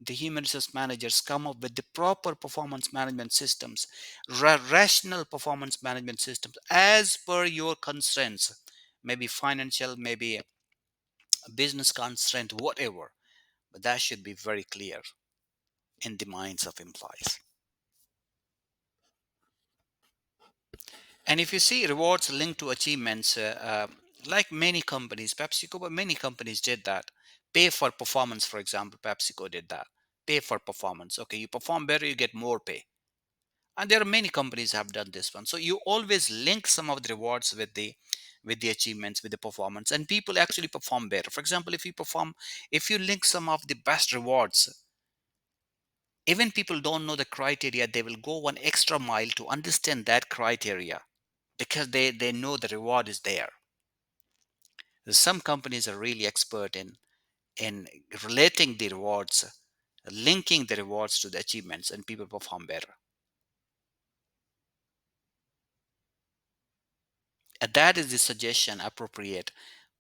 the human resource managers come up with the proper performance management systems, rational performance management systems as per your constraints, maybe financial, maybe a business constraint, whatever. But that should be very clear in the minds of employees. And if you see rewards linked to achievements, like many companies, PepsiCo, but many companies did that. Pay for performance, for example, PepsiCo did that. Pay for performance. Okay, you perform better, you get more pay. And there are many companies have done this one. So you always link some of the rewards with the achievements, with the performance, and people actually perform better. For example, if you link some of the best rewards, even people don't know the criteria, they will go one extra mile to understand that criteria because they know the reward is there. Some companies are really expert in relating the rewards, linking the rewards to the achievements, and people perform better. And that is the suggestion appropriate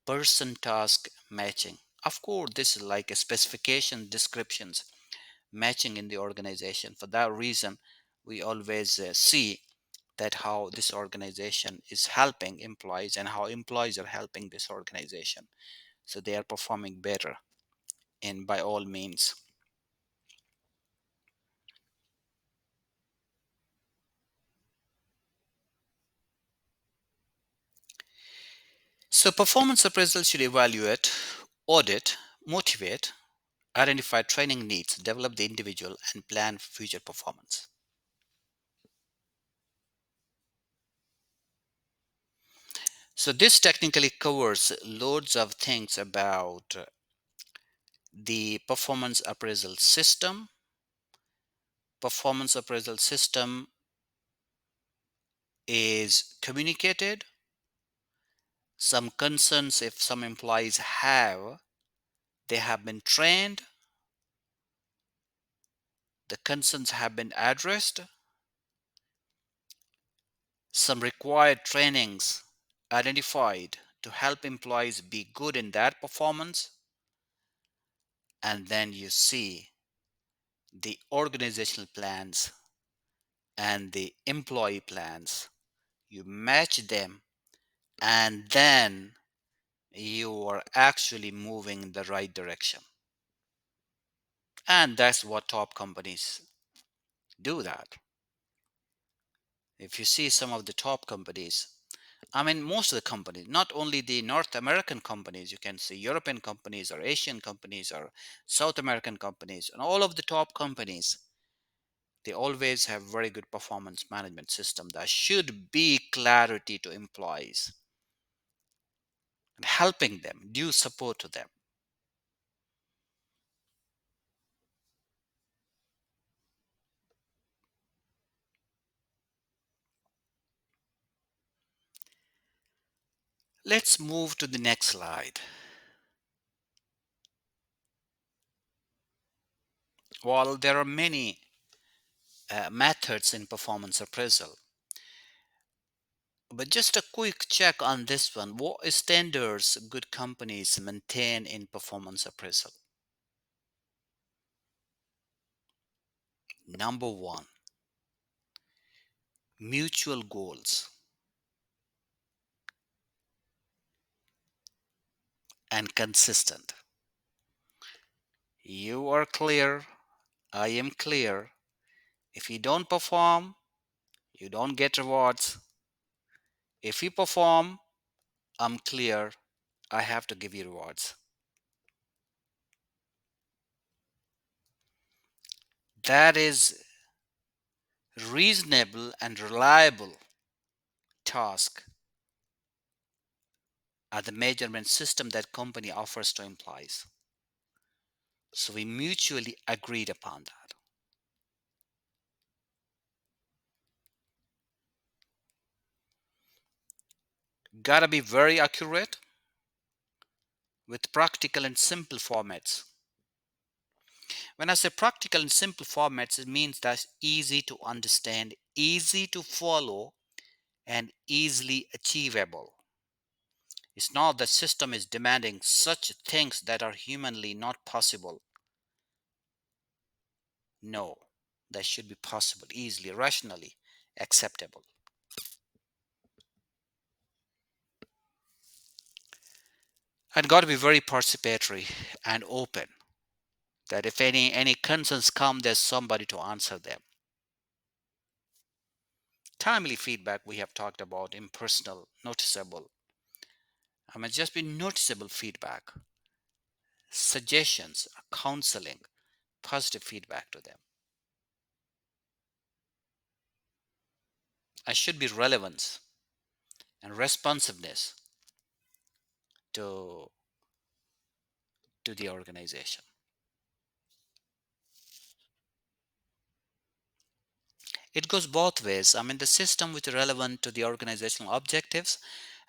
person task matching. Of course, this is like a specification descriptions matching in the organization. For that reason, we always see that how this organization is helping employees and how employees are helping this organization. So they are performing better in by all means. So performance appraisal should evaluate, audit, motivate, identify training needs, develop the individual, and plan future performance. So this technically covers loads of things about the performance appraisal system is communicated. Some concerns, if some employees have, they have been trained, the concerns have been addressed, some required trainings identified to help employees be good in that performance, and then you see the organizational plans and the employee plans. You match them, and then you are actually moving in the right direction. And that's what top companies do that. If you see some of the top companies, I mean, most of the companies, not only the North American companies, you can see European companies or Asian companies or South American companies, and all of the top companies, they always have very good performance management system that should be clarity to employees and helping them, due support to them. Let's move to the next slide. While there are many methods in performance appraisal, but just a quick check on this one. What standards good companies maintain in performance appraisal? Number one, mutual goals and consistent. You are clear, I am clear. If you don't perform, you don't get rewards. If you perform, I'm clear, I have to give you rewards. That is reasonable and reliable task are the measurement system that company offers to employees. So we mutually agreed upon that. Gotta be very accurate with practical and simple formats. When I say practical and simple formats, it means that's easy to understand, easy to follow, and easily achievable. It's not the system is demanding such things that are humanly not possible. No, that should be possible, easily, rationally acceptable. And got to be very participatory and open. That if any concerns come, there's somebody to answer them. Timely feedback we have talked about, impersonal, noticeable. I mean, just be noticeable feedback, suggestions, counseling, positive feedback to them. I should be relevance and responsiveness to the organization. It goes both ways. I mean, the system which is relevant to the organizational objectives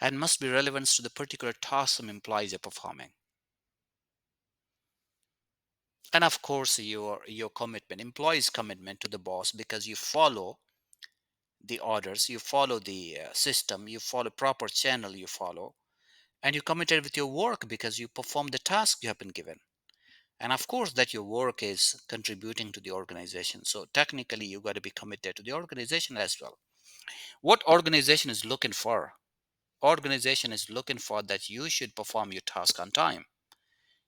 and must be relevant to the particular task some employees are performing. And of course, your commitment, employees' commitment to the boss, because you follow the orders, you follow the system, you follow proper channel, you follow, and you're committed with your work because you perform the task you have been given. And of course, that your work is contributing to the organization. So technically, you got to be committed to the organization as well. What organization is looking for? Organization is looking for that you should perform your task on time.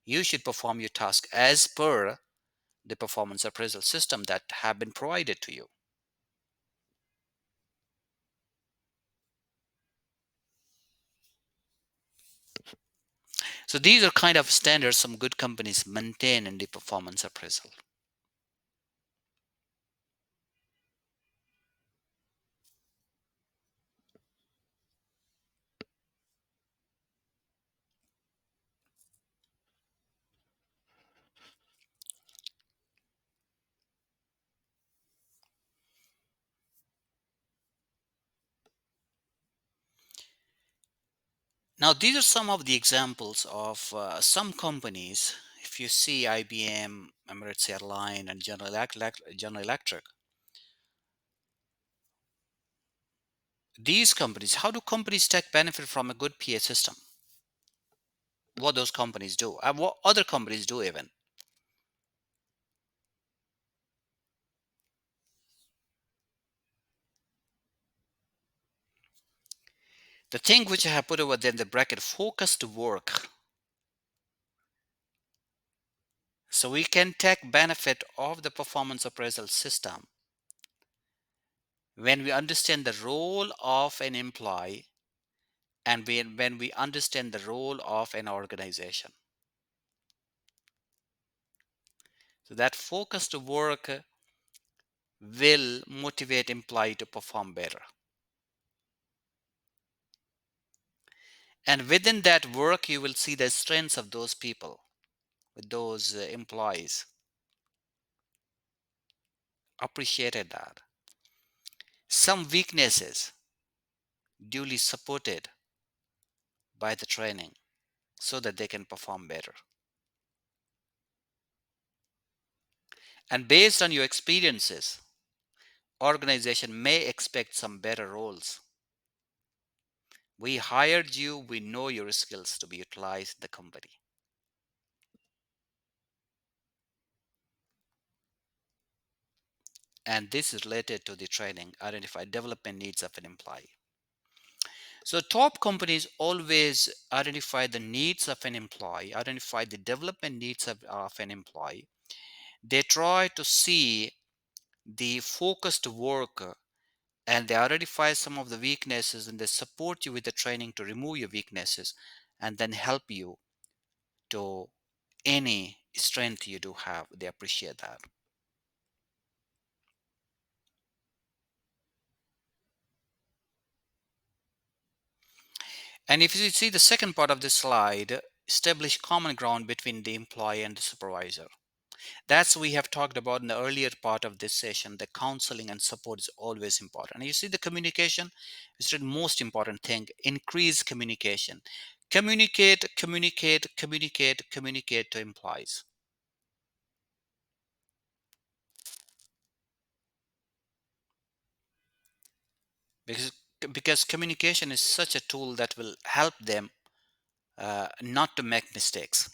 You should perform your task as per the performance appraisal system that have been provided to you. So these are kind of standards some good companies maintain in the performance appraisal. Now, these are some of the examples of some companies. If you see IBM, Emirates Airline, and General Electric, these companies, how do companies take benefit from a good PA system? What those companies do, and what other companies do even. The thing which I have put over there in the bracket, focused work. So we can take benefit of the performance appraisal system when we understand the role of an employee and when we understand the role of an organization. So that focused work will motivate employee to perform better. And within that work, you will see the strengths of those people, with those employees. Appreciated that. Some weaknesses duly supported by the training so that they can perform better. And based on your experiences, organization may expect some better roles. We hired you, we know your skills to be utilized in the company. And this is related to the training, identify development needs of an employee. So top companies always identify the needs of an employee, identify the development needs of an employee. They try to see the focused work, and they identify some of the weaknesses, and they support you with the training to remove your weaknesses and then help you to any strength you do have. They appreciate that. And if you see the second part of the slide, establish common ground between the employee and the supervisor. That's we have talked about in the earlier part of this session. The counseling and support is always important. And you see the communication is the most important thing. Increase communication. Communicate, communicate, communicate, communicate to employees. Because, because communication is such a tool that will help them not to make mistakes.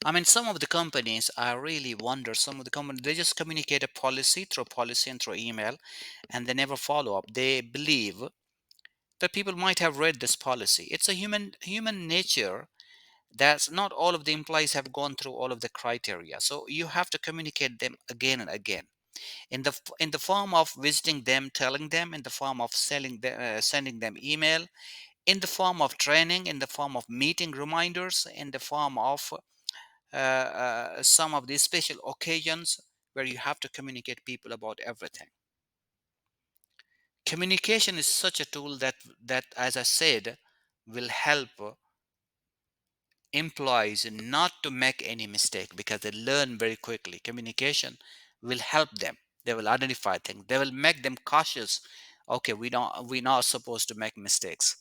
I mean, some of the companies, I really wonder, some of the companies, they just communicate a policy and through email, and they never follow up. They believe that people might have read this policy. It's a human nature that not all of the employees have gone through all of the criteria. So you have to communicate them again and again in the form of visiting them, telling them, in the form of sending them email, in the form of training, in the form of meeting reminders, in the form of some of these special occasions where you have to communicate people about everything. Communication is such a tool that, as I said, will help employees not to make any mistake because they learn very quickly. Communication will help them. They will identify things. They will make them cautious. Okay, we're not supposed to make mistakes.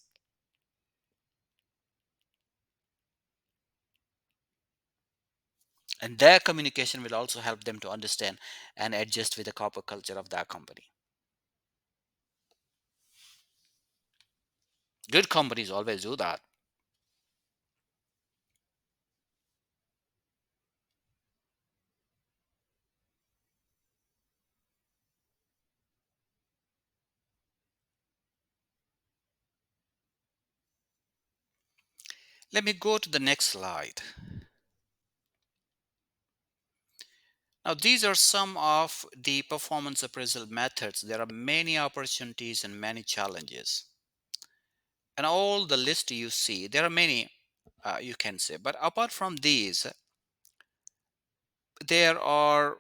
And their communication will also help them to understand and adjust with the corporate culture of that company. Good companies always do that. Let me go to the next slide. Now, these are some of the performance appraisal methods. There are many opportunities and many challenges. And all the list you see, there are many, you can say. But apart from these, there are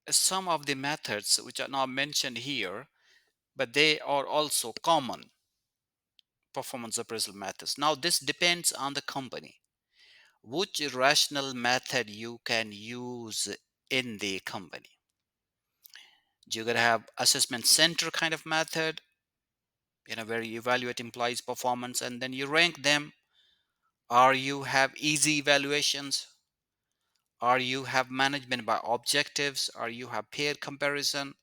some of the methods which are not mentioned here, but they are also common performance appraisal methods. Now, this depends on the company, which rational method you can use in the company. You're going to have assessment center kind of method, where you evaluate employees performance and then you rank them, or you have easy evaluations, or you have management by objectives, or you have peer comparison,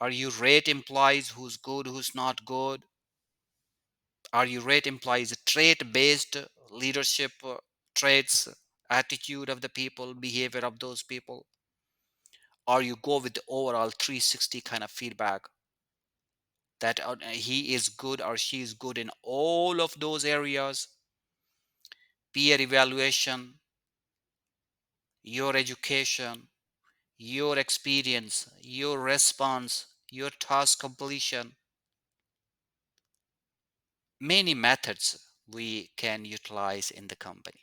or you rate employees who's good, who's not good, or you rate employees trait based leadership traits, attitude of the people, behavior of those people, or you go with the overall 360 kind of feedback that he is good or she is good in all of those areas: peer evaluation, your education, your experience, your response, your task completion. Many methods we can utilize in the company.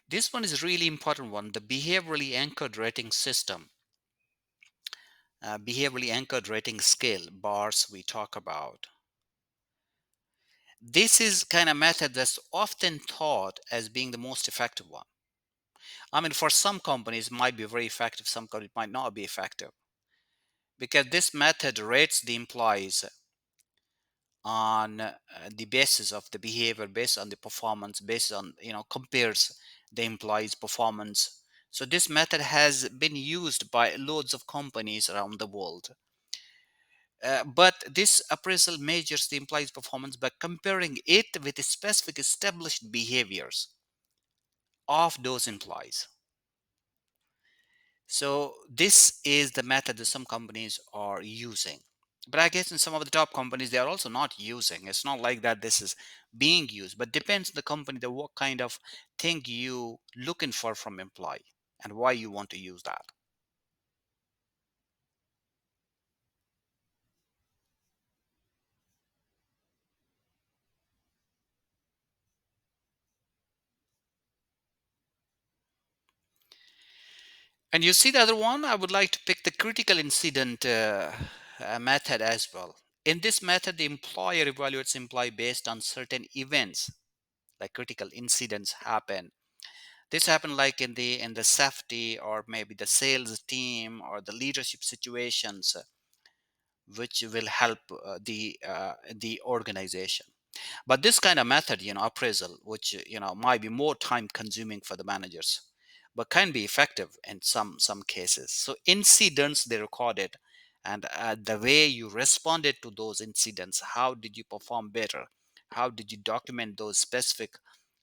This one is really important one, the behaviorally anchored rating system, behaviorally anchored rating scale, bars we talk about. This is kind of method that's often thought as being the most effective one. I mean, for some companies it might be very effective, some companies might not be effective, because this method rates the employees on the basis of the behavior, based on the performance, based on, compares the employees performance. So this method has been used by loads of companies around the world. But this appraisal measures the employee's performance by comparing it with the specific established behaviors of those employees. So this is the method that some companies are using. But I guess in some of the top companies, they are also not using. It's not like that this is being used, but depends on the company that what kind of thing you looking for from employee and why you want to use that. And you see the other one, I would like to pick the critical incident method as well. In this method, the employer evaluates employee based on certain events, like critical incidents happen. This happen like in the safety or maybe the sales team or the leadership situations, which will help the organization. But this kind of method, appraisal, which might be more time consuming for the managers, but can be effective in some cases. So incidents they recorded, and the way you responded to those incidents, how did you perform better, how did you document those specific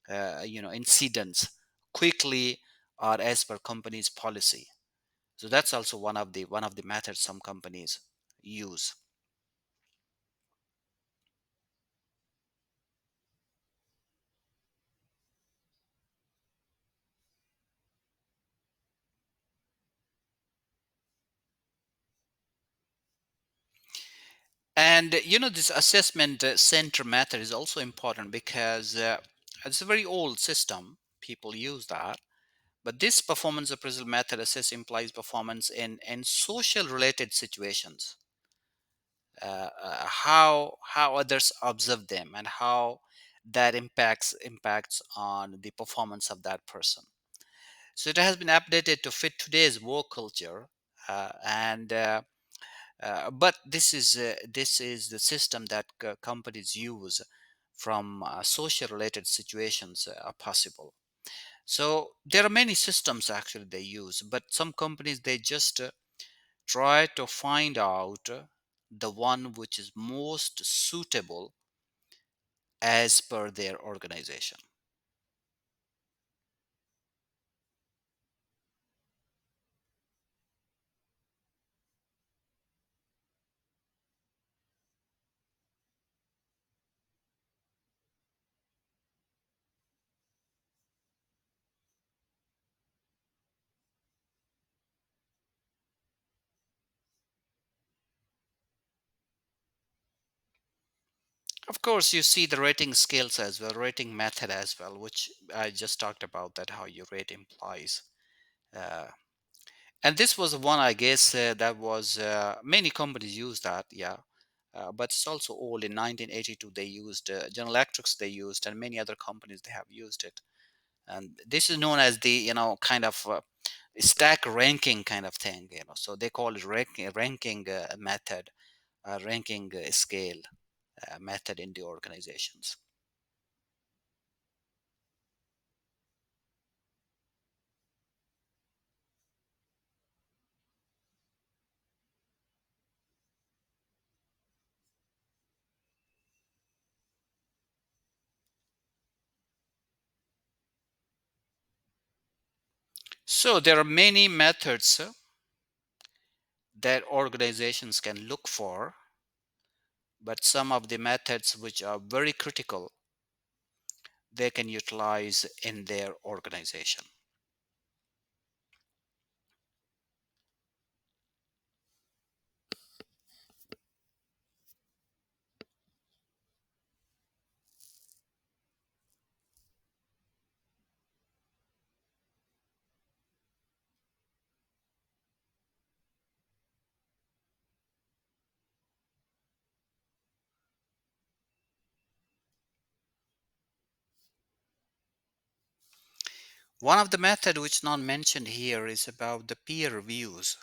incidents quickly or as per company's policy. So that's also one of the methods some companies use. And this assessment center method is also important because it's a very old system. People use that. But this performance appraisal method assess implies performance in social related situations, how others observe them and how that impacts on the performance of that person. So it has been updated to fit today's work culture, and but this is the system that companies use from social related situations are possible. So there are many systems actually they use, but some companies they just try to find out the one which is most suitable as per their organization. Of course, you see the rating scales as well, rating method as well, which I just talked about, that how you rate implies. Uh, and this was one, I guess, that was many companies use that. Yeah, but it's also old. In 1982, they used General Electrics. They used, and many other companies they have used it. And this is known as the kind of stack ranking kind of thing. So they call it ranking method, ranking scale method in the organizations. So there are many methods that organizations can look for, but some of the methods which are very critical they can utilize in their organization. One of the method which not mentioned here is about the peer reviews.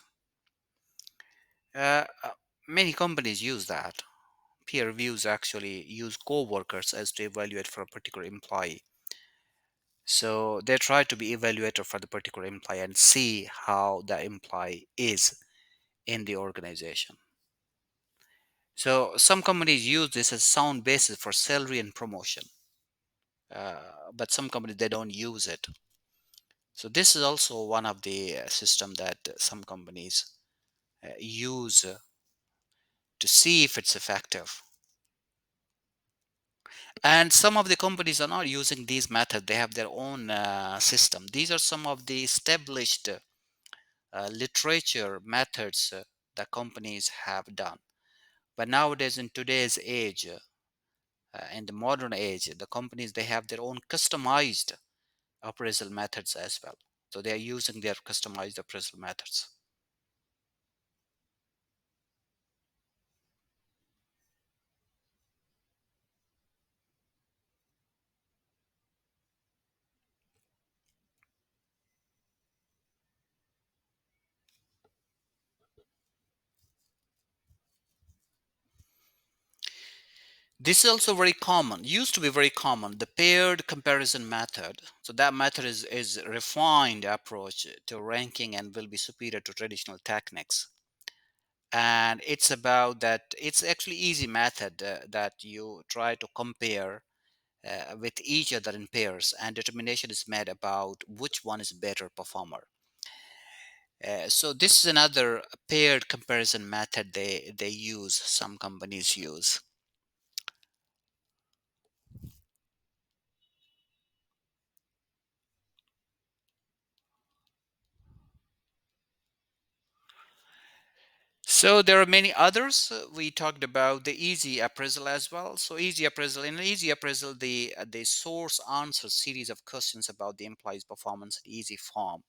Uh, uh, Many companies use that. Peer reviews actually use co-workers as to evaluate for a particular employee. So they try to be evaluator for the particular employee and see how the employee is in the organization. So some companies use this as sound basis for salary and promotion, but some companies they don't use it. So this is also one of the system that some companies use to see if it's effective. And some of the companies are not using these methods; they have their own system. These are some of the established literature methods that companies have done. But nowadays, in today's age, in the modern age, the companies they have their own customized appraisal methods as well. So they are using their customized appraisal methods. This is also very common, used to be very common, the paired comparison method. So that method is a refined approach to ranking and will be superior to traditional techniques. And it's about that it's actually easy method that you try to compare with each other in pairs, and determination is made about which one is better performer. So this is another paired comparison method they use, some companies use. So there are many others. We talked about the easy appraisal as well. So easy appraisal, in an easy appraisal, the source answers series of questions about the employee's performance in easy form.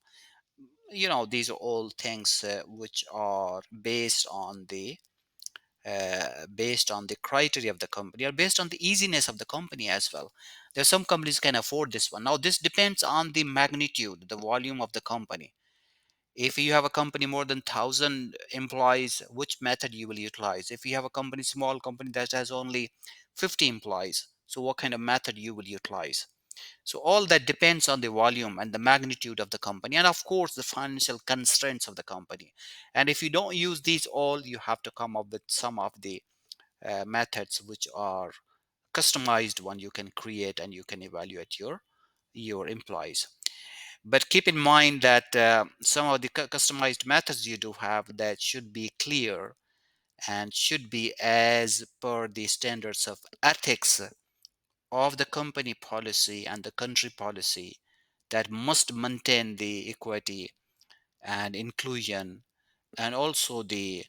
These are all things which are based on the criteria of the company, or based on the easiness of the company as well. There are some companies can afford this one. Now this depends on the magnitude, the volume of the company. If you have a company more than 1,000 employees, which method you will utilize? If you have a company, small company that has only 50 employees, so what kind of method you will utilize? So all that depends on the volume and the magnitude of the company, and of course the financial constraints of the company. And if you don't use these all, you have to come up with some of the methods which are customized one you can create, and you can evaluate your employees. But keep in mind that some of the customized methods you do have that should be clear and should be as per the standards of ethics of the company policy and the country policy, that must maintain the equity and inclusion, and also the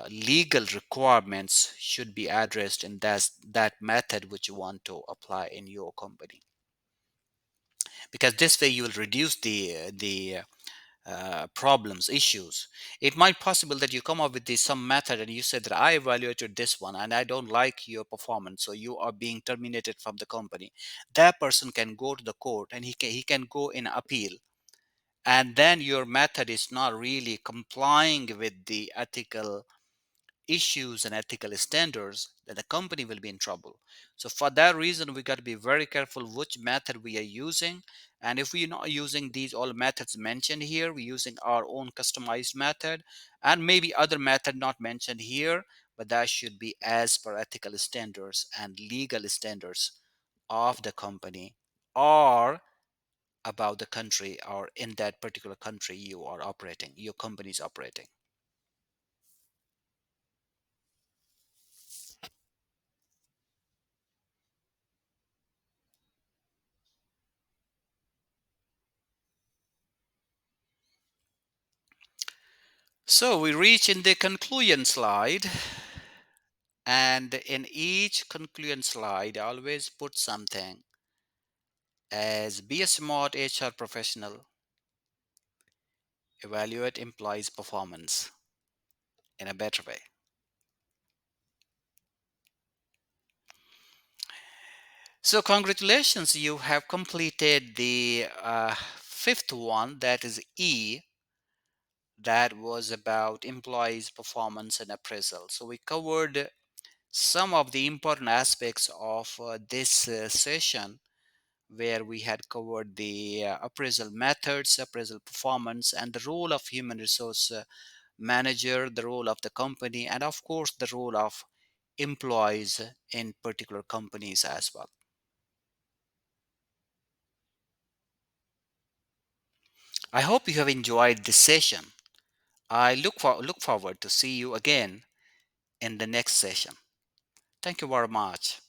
legal requirements should be addressed in that method which you want to apply in your company, because this way you will reduce problems, issues. It might possible that you come up with this some method and you said that I evaluated this one and I don't like your performance, so you are being terminated from the company. That person can go to the court and he can go in appeal, and then your method is not really complying with the ethical issues and ethical standards, then the company will be in trouble. So for that reason, we got to be very careful which method we are using. And if we're not using these all methods mentioned here, we're using our own customized method and maybe other method not mentioned here, but that should be as per ethical standards and legal standards of the company, or about the country, or in that particular country you are operating, your company is operating. So we reach in the conclusion slide, and in each conclusion slide, I always put something as be a smart HR professional, evaluate employees' performance in a better way. So congratulations, you have completed the fifth one, that is E, that was about employees' performance and appraisal. So we covered some of the important aspects of this session, where we had covered the appraisal methods, appraisal performance, and the role of human resource manager, the role of the company, and of course, the role of employees in particular companies as well. I hope you have enjoyed this session. I look forward to see you again in the next session. Thank you very much.